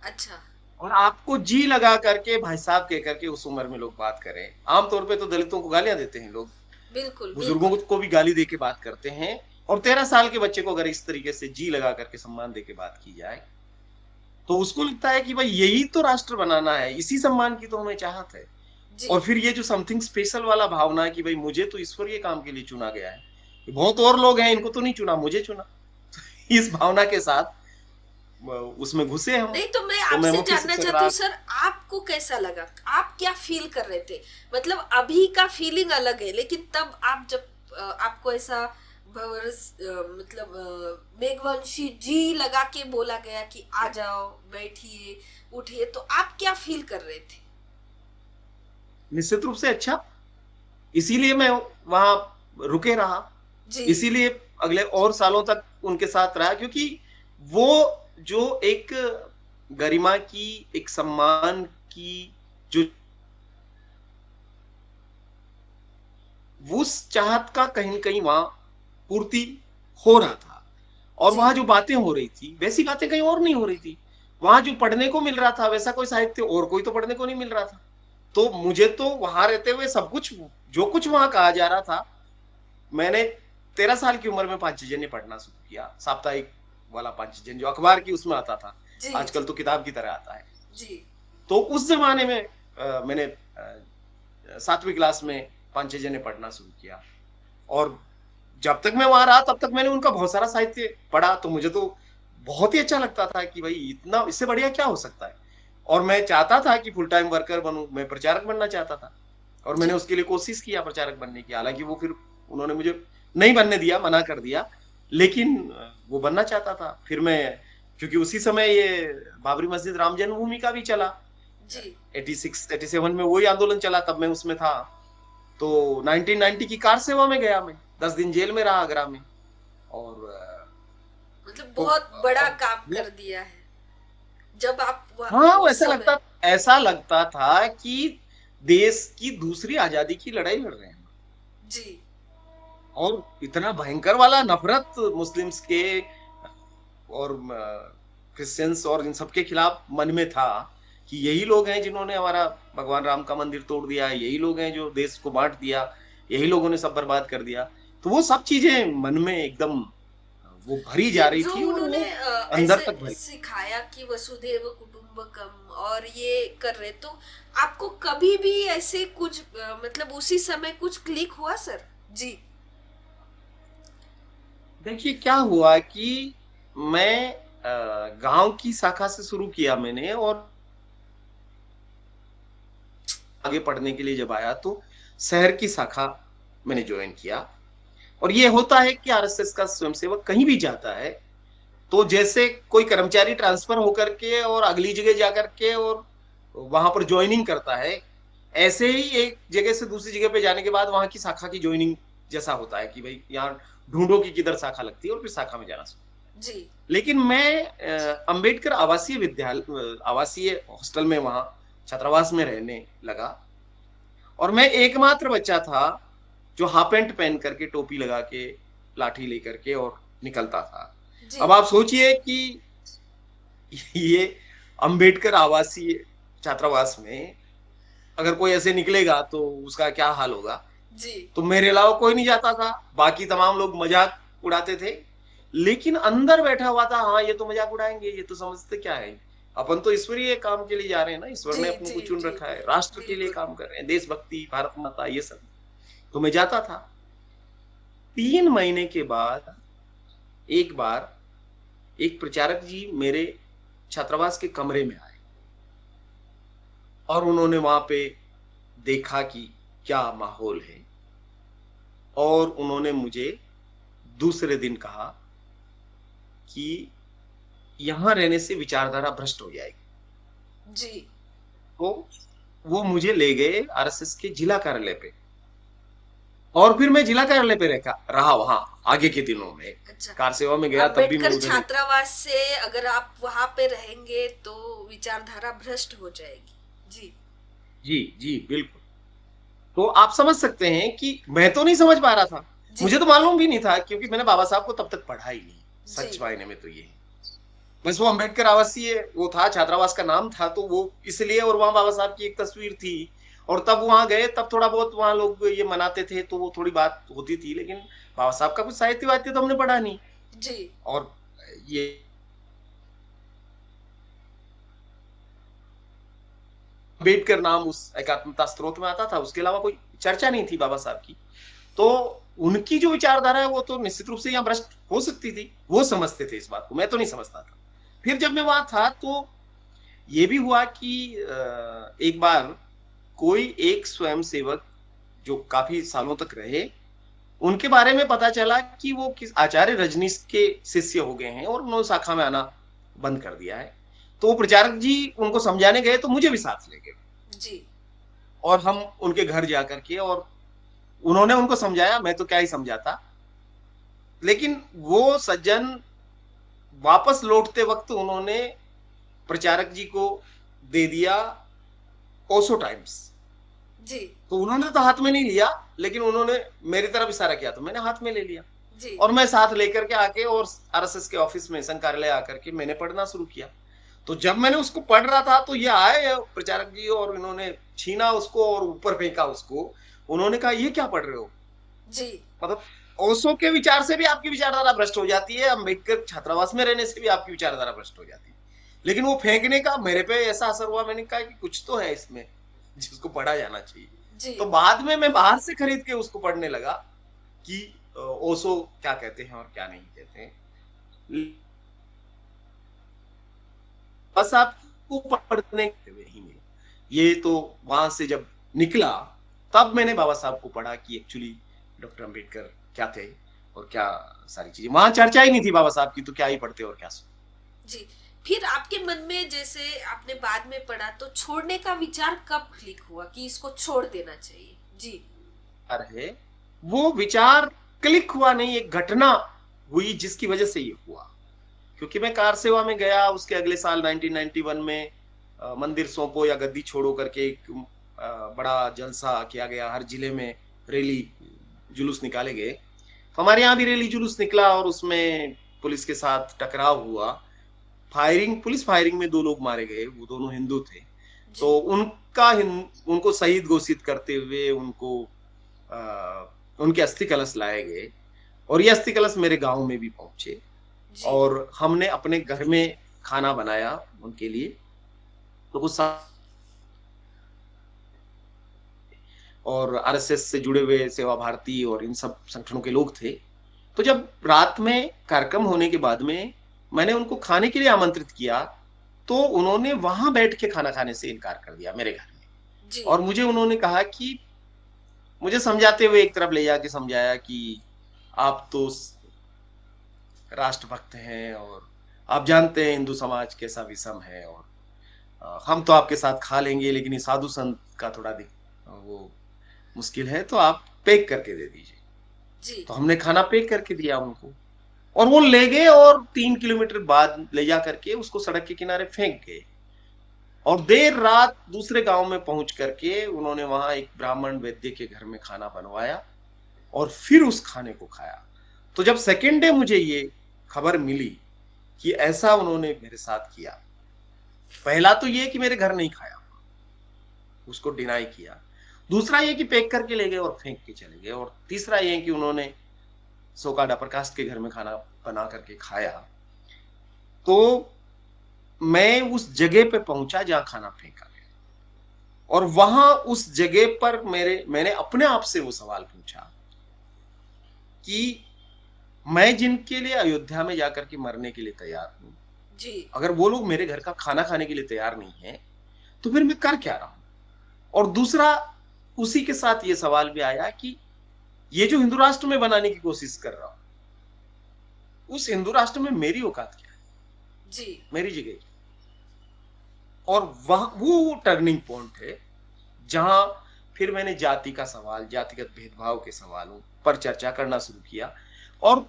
अच्छा। और आपको जी लगा करके भाई साहब कह करके उस उम्र में लोग बात करें। आमतौर पे तो दलितों को गालियां देते हैं लोग, बिल्कुल बुजुर्गों बिल्कुल। को भी गाली दे के बात करते हैं, और 13 साल के बच्चे को अगर इस तरीके से जी लगा करके सम्मान दे के बात की जाए, तो उसको लगता है कि भाई यही तो राष्ट्र बनाना है, इसी सम्मान की तो हमें चाहत है। जी और फिर ये जो समथिंग स्पेशल वाला भावना है कि भाई मुझे तो ईश्वरीय काम के लिए चुना गया है, बहुत और लोग हैं इनको तो नहीं चुना, मुझे चुना। इस भावना के साथ उसमें घुसे हम। नहीं, तो मैं तो मैं आपसे मुख्य जानना शिक्षक चाहती रहा। हूँ सर, आपको कैसा लगा? आप क्या फील कर रहे थे? मतलब अभी का फीलिंग अलग है, लेकिन तब आप जब आपको ऐसा मतलब मेघवंशी जी लगा के बोला गया कि आ जाओ, बैठिए, उठिए, तो आप क्या फील कर रहे थे? निश्चित रूप से अच्छा, इसीलिए मैं वहां रुके रहा, जी इसीलिए अगले और सालों तक उनके साथ रहा, क्योंकि वो जो एक गरिमा की, एक सम्मान की, जो उस चाहत का कहीं न कहीं वहां पूर्ति हो रहा था। और जी वहां जो बातें हो रही थी, वैसी बातें कहीं और नहीं हो रही थी। वहां जो पढ़ने को मिल रहा था, वैसा कोई साहित्य और कोई तो पढ़ने को नहीं मिल रहा था। तो मुझे तो वहां रहते हुए सब कुछ, जो कुछ वहां कहा जा रहा था, मैंने 13 साल की उम्र में पांचजन्य पढ़ना शुरू किया, साप्ताहिक वाला पांचजन्य जो अखबार की उसमें आता था, जी आजकल जी तो किताब की तरह आता है। जी तो उस जमाने में मैंने 7वीं क्लास में पांचजन्य पढ़ना शुरू किया। और जब तक मैं वहां रहा तब तक मैंने उनका बहुत सारा साहित्य पढ़ा, तो मुझे तो बहुत ही अच्छा लगता था कि भाई इतना, इससे बढ़िया क्या हो सकता है। और मैं चाहता था कि फुल टाइम वर्कर बनूं, मैं प्रचारक बनना चाहता था। और मैंने जी उसके लिए कोशिश किया प्रचारक बनने की, हालांकि वो फिर उन्होंने मुझे नहीं बनने दिया, मना कर दिया। लेकिन वो बनना चाहता था। फिर मैं, क्योंकि उसी समय ये बाबरी मस्जिद राम जन्मभूमि का भी चला, जी 86 87 में वही आंदोलन चला, तब मैं उसमें था। तो 1990 की कार सेवा में गया मैं, 10 दिन जेल में रहा आगरा में। और मतलब तो बहुत बड़ा अब काम वो, कर दिया है जब आप हाँ उस समय। ऐसा लगता था कि देश की दूसरी आजादी की लड़ाई लड़ रहे हैं। जी और इतना भयंकर वाला नफरत मुस्लिम्स के और क्रिश्चियंस और इन सबके खिलाफ मन में था, कि यही लोग हैं जिन्होंने हमारा भगवान राम का मंदिर तोड़ दिया, यही लोग हैं जो देश को बांट दिया, यही लोगों ने सब बर्बाद कर दिया। तो वो सब चीजें मन में एकदम वो भरी जा ये रही जो थी, और उन्होंने वो अंदर ऐसे तक भरी। सिखाया कि वसुधैव कुटुंबकम और ये कर रहे, तो आपको कभी भी ऐसे कुछ मतलब उसी समय कुछ क्लिक हुआ सर? जी देखिए क्या हुआ कि मैं गांव की शाखा से शुरू किया मैंने, और आगे पढ़ने के लिए जब आया तो शहर की शाखा मैंने ज्वाइन किया। और ये होता है कि आरएसएस का स्वयंसेवक कहीं भी जाता है, तो जैसे कोई कर्मचारी ट्रांसफर होकर के और अगली जगह जाकर के और वहां पर ज्वाइनिंग करता है, ऐसे ही एक जगह से दूसरी जगह पे जाने के बाद वहां की शाखा की ज्वाइनिंग जैसा होता है कि भाई यहाँ ढूंढो कि किधर शाखा लगती है और फिर शाखा में जाना शुरू। जी लेकिन मैं अंबेडकर आवासीय विद्यालय, आवासीय हॉस्टल में वहां छात्रावास में रहने लगा। और मैं एकमात्र बच्चा था जो हाफ पैंट पहन करके, टोपी लगा के, लाठी लेकर के और निकलता था। जी अब आप सोचिए कि ये अंबेडकर आवासीय छात्रावास में अगर कोई ऐसे निकलेगा तो उसका क्या हाल होगा। जी तो मेरे अलावा कोई नहीं जाता था, बाकी तमाम लोग मजाक उड़ाते थे। लेकिन अंदर बैठा हुआ था, हाँ ये तो मजाक उड़ाएंगे, ये तो समझते क्या है, अपन तो ईश्वरीय काम के लिए जा रहे हैं ना, ईश्वर जी ने अपने जी को चुन जी रखा है, राष्ट्र के लिए बिल्कुल। काम कर रहे हैं, देशभक्ति, भारत माता, ये सब। तो मैं जाता था। 3 महीने के बाद एक बार एक प्रचारक जी मेरे छात्रावास के कमरे में आए, और उन्होंने वहां पे देखा कि क्या माहौल है, और उन्होंने मुझे दूसरे दिन कहा कि यहाँ रहने से विचारधारा भ्रष्ट हो जाएगी। जी। तो वो मुझे ले गए आरएसएस के जिला कार्यालय पे, और फिर मैं जिला कार्यालय पे रहा वहां आगे के दिनों में। अच्छा, कार सेवा में गया तब भी मैं अंबेडकर उधर ही। छात्रावास से अगर आप वहां पे रहेंगे तो विचारधारा भ्रष्ट हो जाएगी। जी। जी जी बिल्कुल। तो आप समझ सकते हैं कि मैं तो नहीं समझ पा रहा था, जी। मुझे तो मालूम भी नहीं था, क्योंकि मैंने बाबा साहब को तब तक पढ़ा ही नहीं। जी। सच मायने में तो ये है। बस वो अम्बेडकर आवासीय वो था, छात्रावास का नाम था, तो वो इसलिए, और वहां बाबा साहब की एक तस्वीर थी। और तब वहां गए, तब थोड़ा बहुत वहां लोग ये मनाते थे, तो वो थोड़ी बात होती थी, लेकिन बाबा साहब का कुछ साहित्य वाहित्य तो हमने पढ़ा नहीं। जी। और ये अम्बेडकर नाम उस एकात्मता स्त्रोत में आता था, उसके अलावा कोई चर्चा नहीं थी बाबा साहब की। तो उनकी जो विचारधारा है वो तो निश्चित रूप से यहाँ भ्रष्ट हो सकती थी, वो समझते थे इस बात को, मैं तो नहीं समझता था। फिर जब मैं वहां था तो ये भी हुआ कि एक बार कोई एक स्वयंसेवक जो काफी सालों तक रहे, उनके बारे में पता चला कि वो किस आचार्य रजनीश के शिष्य हो गए हैं और उन्होंने शाखा में आना बंद कर दिया है। तो वो प्रचारक जी उनको समझाने गए, तो मुझे भी साथ ले गए, जी। और हम उनके घर जाकर के, और उन्होंने उनको समझाया, मैं तो क्या ही समझाता। लेकिन वो सज्जन वापस लौटते वक्त उन्होंने प्रचारक जी को दे दिया ओशो टाइम्स। जी। तो उन्होंने तो हाथ में नहीं लिया, लेकिन उन्होंने मेरी तरफ इशारा किया, तो मैंने हाथ में ले लिया, जी। और मैं साथ लेकर के आके और आरएसएस के ऑफिस में संघ कार्यालय आकर के मैंने पढ़ना शुरू किया। तो जब मैंने उसको पढ़ रहा था तो ये आए प्रचारक जी, और इन्होंने छीना उसको और ऊपर फेंका उसको। उन्होंने कहा, ये क्या पढ़ रहे हो? जी। मतलब ओशो के विचार से भी आपकी विचारधारा भ्रष्ट हो जाती है, अम्बेडकर छात्रावास में रहने से भी आपकी विचारधारा भ्रष्ट हो जाती है। लेकिन वो फेंकने का मेरे पे ऐसा असर हुआ, मैंने कहा कि कुछ तो है इसमें जिसको पढ़ा जाना चाहिए। जी। तो बाद में मैं बाहर से खरीद के उसको पढ़ने लगा कि ओशो क्या कहते हैं और क्या नहीं कहते हैं। बस आपको पढ़ने ही नहीं, ये तो वहां से जब निकला तब मैंने बाबा साहब को पढ़ा कि एक्चुअली डॉक्टर अंबेडकर क्या थे और क्या सारी चीजें। वहां चर्चा ही नहीं थी बाबा साहब की, तो क्या ही पढ़ते और क्या सुनते। जी। फिर आपके मन में, जैसे आपने बाद में पढ़ा, तो छोड़ने का विचार कब क्लिक हुआ कि इसको छोड़ देना चाहिए? जी। है वो विचार क्लिक हुआ नहीं, एक घटना हुई जिसकी वजह से ये हुआ। क्योंकि मैं कार सेवा में गया, उसके अगले साल 1991 में मंदिर सौंपो या गद्दी छोड़ो करके एक बड़ा जलसा किया गया, हर जिले में रैली जुलूस निकाले गए। तो हमारे यहाँ भी रैली जुलूस निकला, और उसमें पुलिस के साथ टकराव हुआ। फायरिंग, पुलिस फायरिंग में 2 लोग मारे गए, वो दोनों हिंदू थे। तो जी। उनको शहीद घोषित करते हुए उनको उनके अस्थि कलश लाए गए, और ये अस्थि कलश मेरे गांव में भी पहुंचे, जी। और हमने अपने घर में खाना बनाया उनके लिए। तो कुछ और आरएसएस से जुड़े हुए सेवा भारती और इन सब संगठनों के लोग थे। तो जब रात में कार्यक्रम होने के बाद में मैंने उनको खाने के लिए आमंत्रित किया, तो उन्होंने वहां बैठ के खाना खाने से इनकार कर दिया मेरे घर में। जी। और मुझे उन्होंने कहा कि, मुझे समझाते हुए एक तरफ ले जाके समझाया कि आप तो राष्ट्रभक्त हैं, और आप जानते हैं हिंदू समाज कैसा विषम है, और हम तो आपके साथ खा लेंगे, लेकिन ये साधु संत का थोड़ा वो मुश्किल है, तो आप पैक करके दे दीजिए। जी। तो हमने खाना पैक करके दिया उनको, और वो ले गए, और 3 किलोमीटर बाद ले जा करके उसको सड़क के किनारे फेंक गए। और देर रात दूसरे गांव में पहुंच करके उन्होंने वहां एक ब्राह्मण वैद्य के घर में खाना बनवाया, और फिर उस खाने को खाया। तो जब सेकेंड डे मुझे ये खबर मिली कि ऐसा उन्होंने मेरे साथ किया, पहला तो ये कि मेरे घर नहीं खाया, उसको डिनाई किया। दूसरा ये कि पैक करके ले गए और फेंक के चले गए। और तीसरा ये कि उन्होंने सोकाडा प्रकाश के घर में खाना बना करके खाया। तो मैं उस जगह पे पहुंचा जहां खाना फेंका गया, और वहां उस जगह पर मैंने अपने आप से वो सवाल पूछा कि मैं जिनके लिए अयोध्या में जाकर के मरने के लिए तैयार हूं, जी। अगर वो लोग मेरे घर का खाना खाने के लिए तैयार नहीं है, तो फिर मैं कर क्या रहा हूं? और दूसरा, उसी के साथ ये सवाल भी आया कि ये जो हिंदू राष्ट्र में बनाने की कोशिश कर रहा हूं, उस हिंदू राष्ट्र में मेरी औकात क्या है? जी मेरी जगह। और वह वो टर्निंग पॉइंट है जहां फिर मैंने जाति का सवाल, जातिगत भेदभाव के सवालों पर चर्चा करना शुरू किया और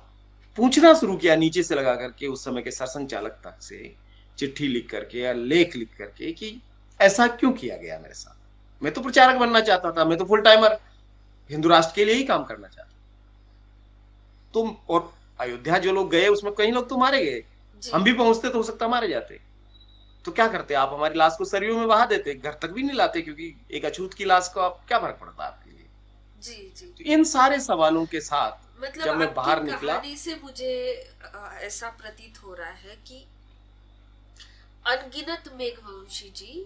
पूछना शुरू किया नीचे से लगा करके, उस समय के सरसंघचालक तक से चिट्ठी लिख करके या लेख लिख करके कि ऐसा क्यों किया गया मेरे साथ। मैं तो प्रचारक बनना चाहता था, मैं तो फुल टाइमर हिंदू राष्ट्र के लिए ही काम करना चाहता। तुम और अयोध्या जो लोग गए उसमें कई लोग तो मारे गए, जी हम भी पहुंचते तो हो सकता मारे जाते। तो क्या करते आप, हमारी लाश को सरयू में बहा देते, घर तक भी नहीं लाते, क्योंकि एक अछूत की लाश को आप क्या फर्क पड़ता आपके लिए। जी जी। तो इन सारे सवालों के साथ मतलब जब मैं आपकी बाहर निकला, कहानी से मुझे ऐसा प्रतीत हो रहा है कि अनगिनत मेघवंशी जी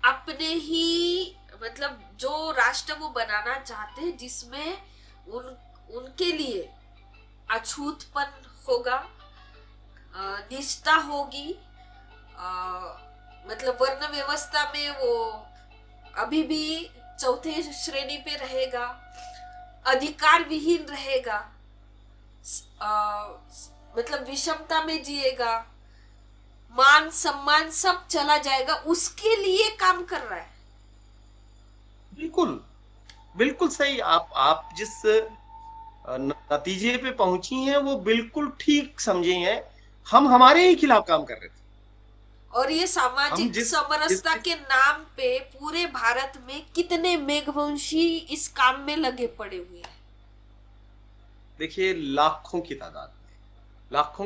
अपने ही मतलब जो राष्ट्र वो बनाना चाहते हैं जिसमें उन उनके लिए अछूतपन होगा, निष्ठा होगी, मतलब वर्ण व्यवस्था में वो अभी भी चौथे श्रेणी पे रहेगा, अधिकार विहीन रहेगा, मतलब विषमता में जिएगा, मान सम्मान सब चला जाएगा, उसके लिए काम कर रहा है। बिल्कुल बिल्कुल सही। आप जिस नतीजे पे पहुंची हैं वो बिल्कुल ठीक समझी हैं। हम हमारे ही खिलाफ काम कर रहे थे। और ये हम सामाजिक जिस जिस समरसता के नाम पे पूरे भारत में कितने मेघवंशी इस काम में लगे पड़े हुए हैं। देखिए, लाखों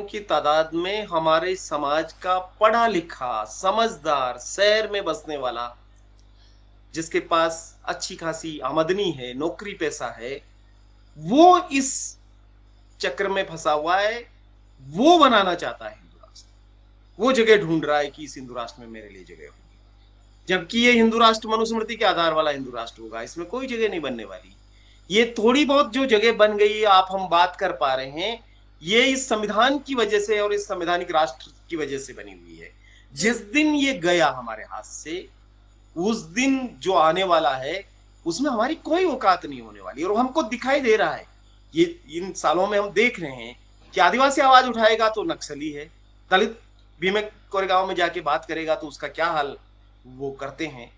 की तादाद में हमारे समाज का पढ़ा लिखा, समझदार, शहर में बसने वाला, जिसके पास अच्छी खासी आमदनी है, नौकरी पैसा है, वो इस चक्र में फंसा हुआ है। वो बनाना चाहता है हिंदू राष्ट्र, वो जगह ढूंढ रहा है कि इस हिंदू राष्ट्र में मेरे लिए जगह होगी, जबकि ये हिंदू राष्ट्र मनुस्मृति के आधार वाला हिंदू राष्ट्र होगा, इसमें कोई जगह नहीं बनने वाली। ये थोड़ी बहुत जो जगह बन गई, आप हम बात कर पा रहे हैं, ये इस संविधान की वजह से और इस संवैधानिक राष्ट्र की वजह से बनी हुई है। जी जिस दिन ये गया हमारे हाथ से, उस दिन जो आने वाला है उसमें हमारी कोई औकात नहीं होने वाली। और हमको दिखाई दे रहा है, ये इन सालों में हम देख रहे हैं कि आदिवासी आवाज उठाएगा तो नक्सली है, दलित भीम कोरेगांव में जाके बात करेगा तो उसका क्या हाल वो करते हैं।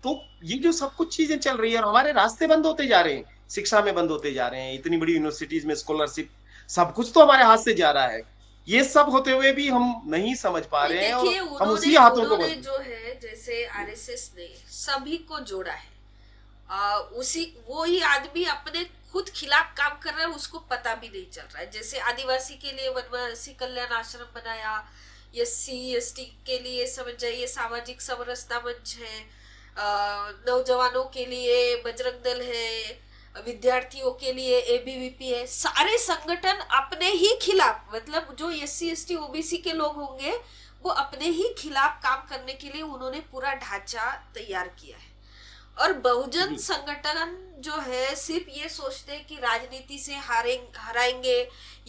तो ये जो सब कुछ चीजें चल रही है और हमारे रास्ते बंद होते जा रहे हैं, शिक्षा में बंद होते जा रहे हैं, इतनी बड़ी यूनिवर्सिटीज में स्कॉलरशिप, सब कुछ तो हमारे हाथ से जा रहा है। ये सब होते हुए भी हम नहीं समझ पा नहीं, रहे हैं और देखिए हम उन्होंने उसी हाथों को उन्होंने बंद। जो है जैसे आरएसएस ने सभी को जोड़ा है। उसी वो ही आदमी अपने खुद खिलाफ काम कर रहा है, उसको पता भी नहीं चल रहा है। जैसे आदिवासी के लिए वनवासी कल्याण आश्रम बनाया, एससी एसटी के लिए समझ जाइए सामाजिक समरसता मंच है, नौजवानों के लिए बजरंग दल है, विद्यार्थियों के लिए एबीवीपी है। सारे संगठन अपने ही खिलाफ, मतलब जो एससी एसटी ओबीसी के लोग होंगे वो अपने ही खिलाफ काम करने के लिए उन्होंने पूरा ढांचा तैयार किया है। और बहुजन जी संगठन जो है सिर्फ ये सोचते हैं कि राजनीति से हराएंगे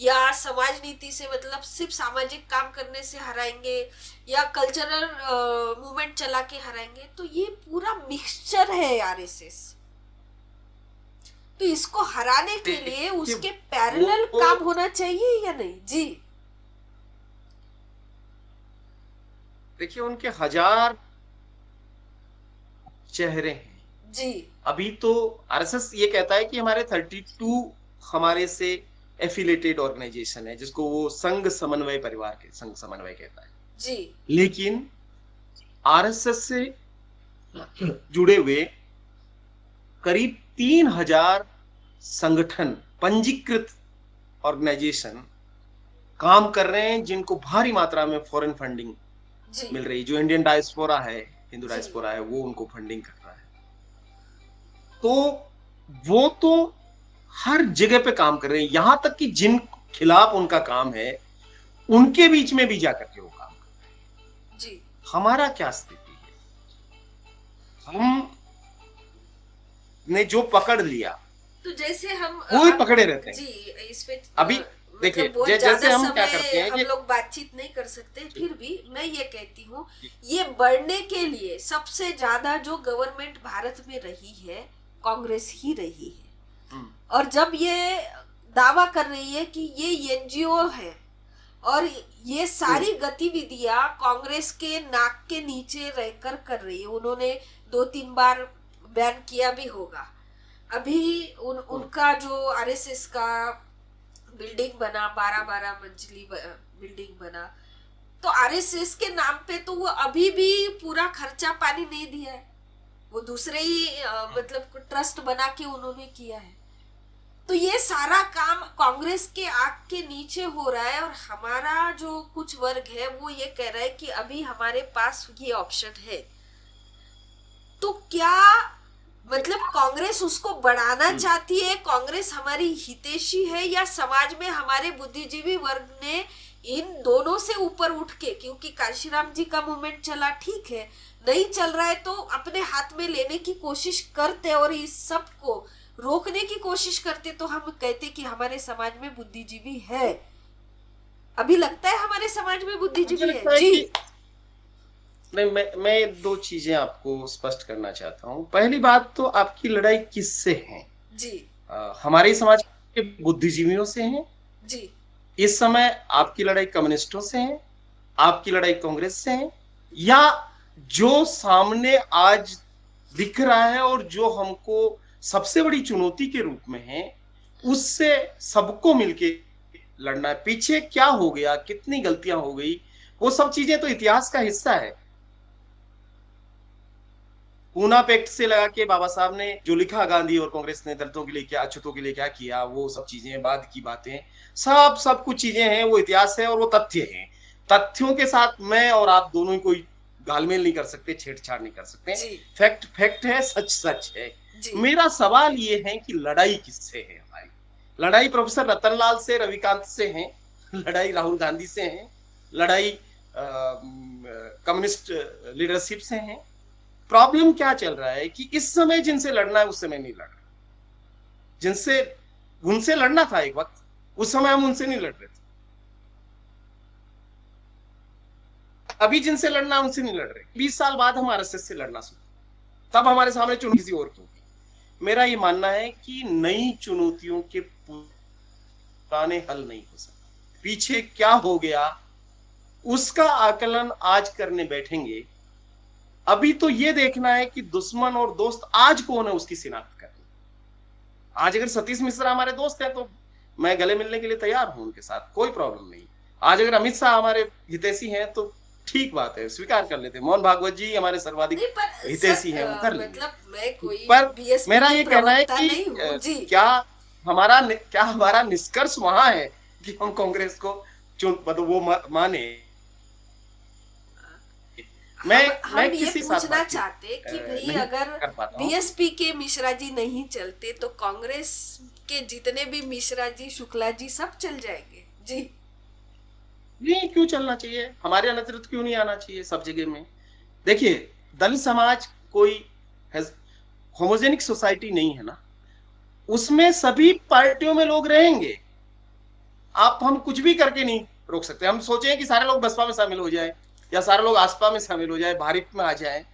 या समाज नीति से, मतलब सिर्फ सामाजिक काम करने से हराएंगे या कल्चरल मूवमेंट चला के हराएंगे। तो ये पूरा मिक्सचर है आरएसएस। तो इसको हराने के लिए उसके पैरेलल काम होना चाहिए या नहीं? जी देखिए, उनके हजार चेहरे हैं। जी अभी तो आरएसएस ये कहता है कि हमारे 32 हमारे से एफिलेटेड ऑर्गेनाइजेशन है, जिसको वो संघ समन्वय परिवार के संघ समन्वय कहता है। जी लेकिन आरएसएस से जुड़े हुए करीब 3000 संगठन, पंजीकृत ऑर्गेनाइजेशन काम कर रहे हैं, जिनको भारी मात्रा में फॉरेन फंडिंग जी मिल रही है। जो इंडियन डायस्पोरा है, हिंदू जी डायस्पोरा है, वो उनको फंडिंग कर रहा है। तो वो तो हर जगह पे काम कर रहे हैं, यहां तक कि जिन खिलाफ उनका काम है उनके बीच में भी जाकर के वो काम कर रहे हैं। जी। हमारा क्या स्थिति है? हम ने जो पकड़ लिया तो जैसे हम वो ही पकड़े रहते हैं। जी इस पे अभी देखिए, मतलब बहुत जैसे ज्यादा हम क्या समय करते हैं हम कि लोग बातचीत नहीं कर सकते, फिर भी मैं ये कहती हूँ ये बढ़ने के लिए सबसे ज्यादा जो गवर्नमेंट भारत में रही है कांग्रेस ही रही है। और जब ये दावा कर रही है कि ये एनजीओ है, और ये सारी गतिविधियां कांग्रेस के नाक के नीचे रहकर कर रही है। उन्होंने 2-3 बार बैन किया भी होगा। अभी उनका जो आरएसएस का बिल्डिंग बना, 12-12 मंजिली बिल्डिंग बना, तो आरएसएस के नाम पे तो वो अभी भी पूरा खर्चा पानी नहीं दिया है। वो दूसरे ही मतलब ट्रस्ट बना के उन्होंने किया है। तो ये सारा काम कांग्रेस के आग के नीचे हो रहा है, और हमारा जो कुछ वर्ग है वो ये कह रहा है कि अभी हमारे पास ये ऑप्शन है। तो क्या मतलब कांग्रेस उसको बढ़ाना चाहती है? कांग्रेस हमारी हितैषी है, या समाज में हमारे बुद्धिजीवी वर्ग ने इन दोनों से ऊपर उठ के, क्योंकि काशीराम जी का मूवमेंट चला, ठीक है, नहीं चल रहा है तो अपने हाथ में लेने की कोशिश करते और इस सब को रोकने की कोशिश करते, तो हम कहते कि हमारे समाज में बुद्धिजीवी है। अभी लगता है हमारे समाज में बुद्धिजीवी है जी। नहीं, मैं दो चीजें आपको स्पष्ट करना चाहता हूँ। पहली बात तो आपकी लड़ाई किससे है जी? हमारे समाज के बुद्धिजीवियों से है जी। इस समय आपकी लड़ाई कम्युनिस्टों से है, आपकी लड़ाई कांग्रेस से है, या जो सामने आज दिख रहा है और जो हमको सबसे बड़ी चुनौती के रूप में है, उससे सबको मिलके लड़ना है। पीछे क्या हो गया, कितनी गलतियां हो गई, वो सब चीजें तो इतिहास का हिस्सा है। पूना पैक्ट से लगा के बाबा साहब ने जो लिखा, गांधी और कांग्रेस ने दलितों के लिए क्या, अछूतों के लिए क्या किया, वो सब चीजें बाद की बातें, सब कुछ चीजें हैं, वो इतिहास है और वो तथ्य हैं। तथ्यों के साथ मैं और आप दोनों ही कोई घालमेल नहीं कर सकते, छेड़छाड़ नहीं कर सकते। फैक्ट फैक्ट है, सच सच है। मेरा सवाल ये है कि लड़ाई किससे है? हमारी लड़ाई प्रोफेसर रतनलाल से, रविकांत से है, लड़ाई राहुल गांधी से है, लड़ाई कम्युनिस्ट लीडरशिप से है। प्रॉब्लम क्या चल रहा है कि इस समय जिनसे लड़ना है उस समय नहीं लड़ रहे। जिनसे उनसे लड़ना था एक वक्त, उस समय हम उनसे नहीं लड़ रहे थे। अभी जिनसे लड़ना है उनसे नहीं लड़ रहे। 20 साल बाद हम आरएसएस से लड़ना शुरू, तब हमारे सामने चुनौती किसी और की होगी। मेरा ये मानना है कि नई चुनौतियों के पुराने हल नहीं हो सकते। पीछे क्या हो गया उसका आकलन आज करने बैठेंगे। अभी तो ये देखना है कि दुश्मन और दोस्त आज कौन है, उसकी शिनाख्त करनी। आज अगर सतीश मिश्रा हमारे दोस्त है तो मैं गले मिलने के लिए तैयार हूं उनके साथ, कोई प्रॉब्लम नहीं। आज अगर अमित शाह हमारे हितैषी हैं तो ठीक बात है, स्वीकार कर लेते। मोहन भागवत जी हमारे सर्वाधिक हितैषी हैं, वो कर लेते। मतलब मैं कोई पर मेरा ये कहना है कि क्या हमारा निष्कर्ष वहां है कि हम कांग्रेस को मतलब वो माने? हम ये पूछना चाहते कि भाई अगर बीएसपी के मिश्रा जी नहीं चलते तो कांग्रेस के जितने भी मिश्रा जी, शुक्ला जी, सब चल जाएंगे जी। नहीं, क्यों चलना चाहिए? हमारे नेतृत्व क्यों नहीं आना चाहिए सब जगह में? देखिए, दलित समाज कोई होमोजेनिक सोसाइटी नहीं है ना, उसमें सभी पार्टियों में लोग रहेंगे। हम कुछ भी करके नहीं रोक सकते। हम सोचे कि सारे लोग बसपा में शामिल हो जाए या सारे लोग आसपा में शामिल हो जाए, भारिप में आ जाए,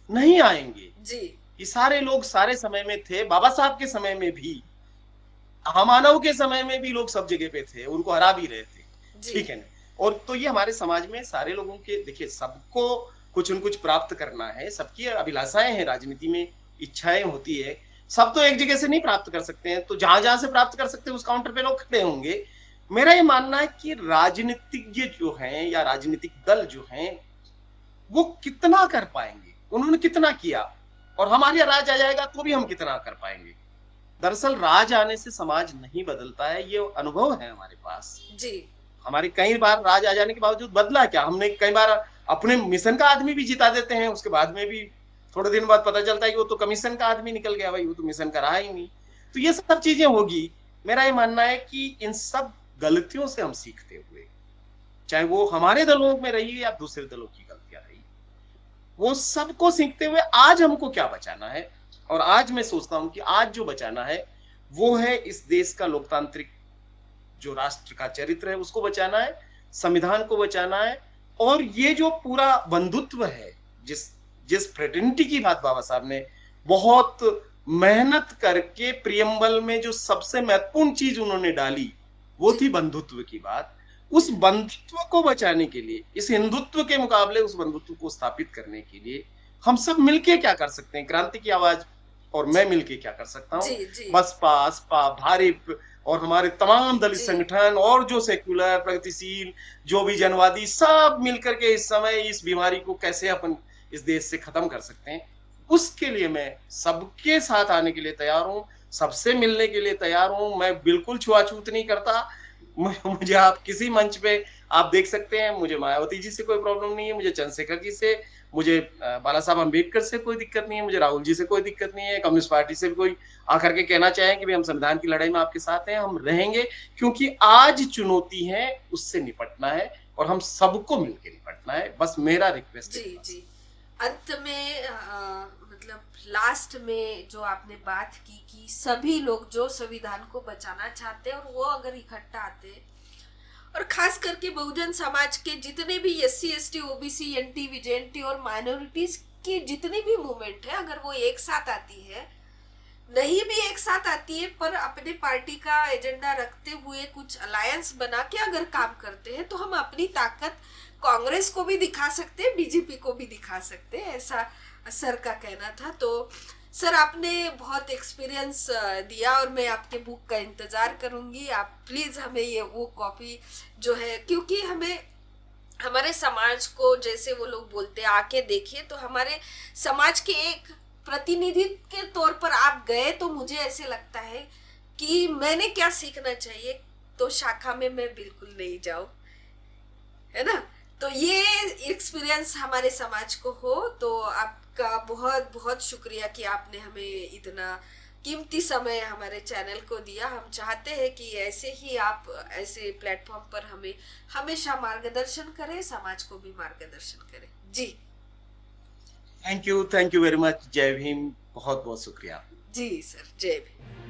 नहीं आएंगे जी। ये सारे लोग सारे समय में थे। बाबा साहब के समय में भी, महामानव के समय में भी लोग सब जगह पे थे, उनको हरा भी रहे थे, ठीक है ना? और तो ये हमारे समाज में सारे लोगों के, देखिए, सबको कुछ न कुछ प्राप्त करना है, सबकी अभिलाषाएं हैं, राजनीति में इच्छाएं होती है। सब तो एक जगह से नहीं प्राप्त कर सकते हैं, तो जहां जहां से प्राप्त कर सकते हैं उस काउंटर पे लोग खड़े होंगे। मेरा ये मानना है कि राजनीतिज्ञ जो हैं या राजनीतिक दल जो हैं वो कितना कर पाएंगे, उन्होंने कितना किया, और हमारे राज आ जाएगा तो भी हम कितना कर पाएंगे। दरअसल राज आने से समाज नहीं बदलता है, ये अनुभव है हमारे पास जी। हमारे कई बार राज आ जाने के बावजूद बदला क्या? हमने कई बार अपने मिशन का आदमी भी जिता देते हैं, उसके बाद में भी थोड़े दिन बाद पता चलता है कि वो तो कमीशन का आदमी निकल गया, भाई वो तो मिशन का रहा ही नहीं। तो ये सब चीजें होगी। मेरा ये मानना है कि इन सब गलतियों से हम सीखते हुए, चाहे वो हमारे दलों में रही या दूसरे दलों की गलतियां रही, वो सबको सीखते हुए आज हमको क्या बचाना है। और आज मैं सोचता हूं कि आज जो बचाना है वो है इस देश का लोकतांत्रिक जो राष्ट्र का चरित्र है उसको बचाना है, संविधान को बचाना है। और ये जो पूरा बंधुत्व है, जिस फ्रेटर्निटी की बात बाबा साहब ने बहुत मेहनत करके प्रियम्बल में जो सबसे महत्वपूर्ण चीज उन्होंने डाली वो थी बंधुत्व की बात। उस बंधुत्व को बचाने के लिए, इस हिंदुत्व के मुकाबले उस बंधुत्व को स्थापित करने के लिए हम सब मिलके क्या कर सकते हैं? क्रांति की आवाज और मैं जी मिलके क्या कर सकता हूँ? जी जी बसपा, असपा, भारिप और हमारे तमाम दलित जी संगठन और जो सेक्युलर, प्रगतिशील, जो भी जनवादी, सब मिलकर के इस समय इस बीमारी को कैसे अपन इस देश से खत्म कर सकते हैं, उसके लिए मैं सबके साथ आने के लिए तैयार हूँ, सबसे मिलने के लिए तैयार हूँ। मैं बिल्कुल छुआ-छूत नहीं करता। मुझे आप किसी मंच पे आप देख सकते हैं, मुझे मायावती जी से कोई प्रॉब्लम नहीं है, मुझे चंद्रशेखर जी से, मुझे बाला साहब अम्बेडकर से कोई दिक्कत नहीं है, मुझे राहुल जी से कोई दिक्कत नहीं है, कम्युनिस्ट पार्टी से भी कोई आकर के कहना चाहे कि भाई हम संविधान की लड़ाई में आपके साथ हैं, हम रहेंगे, क्योंकि आज चुनौती है, उससे निपटना है और हम सबको मिलकर निपटना है। बस मेरा रिक्वेस्ट जी इतना जी। सा। अंत में मतलब लास्ट में जो आपने बात की कि सभी लोग जो संविधान को बचाना चाहते हैं और वो अगर इकट्ठा आते हैं, और खास करके बहुजन समाज के जितने भी एससी एसटी ओबीसी एनटी विजेएनटी और माइनॉरिटीज की जितनी भी मूवमेंट है, अगर वो एक साथ आती है, नहीं भी एक साथ आती है पर अपने पार्टी का एजेंडा रखते हुए कुछ अलायंस बना के अगर काम करते हैं, तो हम अपनी ताकत कांग्रेस को भी दिखा सकते हैं, बीजेपी को भी दिखा सकते हैं, ऐसा सर का कहना था। तो सर आपने बहुत एक्सपीरियंस दिया और मैं आपके बुक का इंतजार करूंगी। आप प्लीज हमें ये वो कॉपी जो है, क्योंकि हमें हमारे समाज को, जैसे वो लोग बोलते हैं, आके देखिए, तो हमारे समाज के एक प्रतिनिधि के तौर पर आप गए, तो मुझे ऐसे लगता है कि मैंने क्या सीखना चाहिए, तो शाखा में मैं बिल्कुल नहीं जाऊं, है ना। तो ये एक्सपीरियंस हमारे समाज को हो, तो आपका बहुत बहुत शुक्रिया कि आपने हमें इतना कीमती समय हमारे चैनल को दिया। हम चाहते हैं कि ऐसे ही आप ऐसे प्लेटफॉर्म पर हमें हमेशा मार्गदर्शन करें, समाज को भी मार्गदर्शन करें। जी थैंक यू वेरी मच। जय भीम। बहुत बहुत शुक्रिया। जी सर, जय भीम।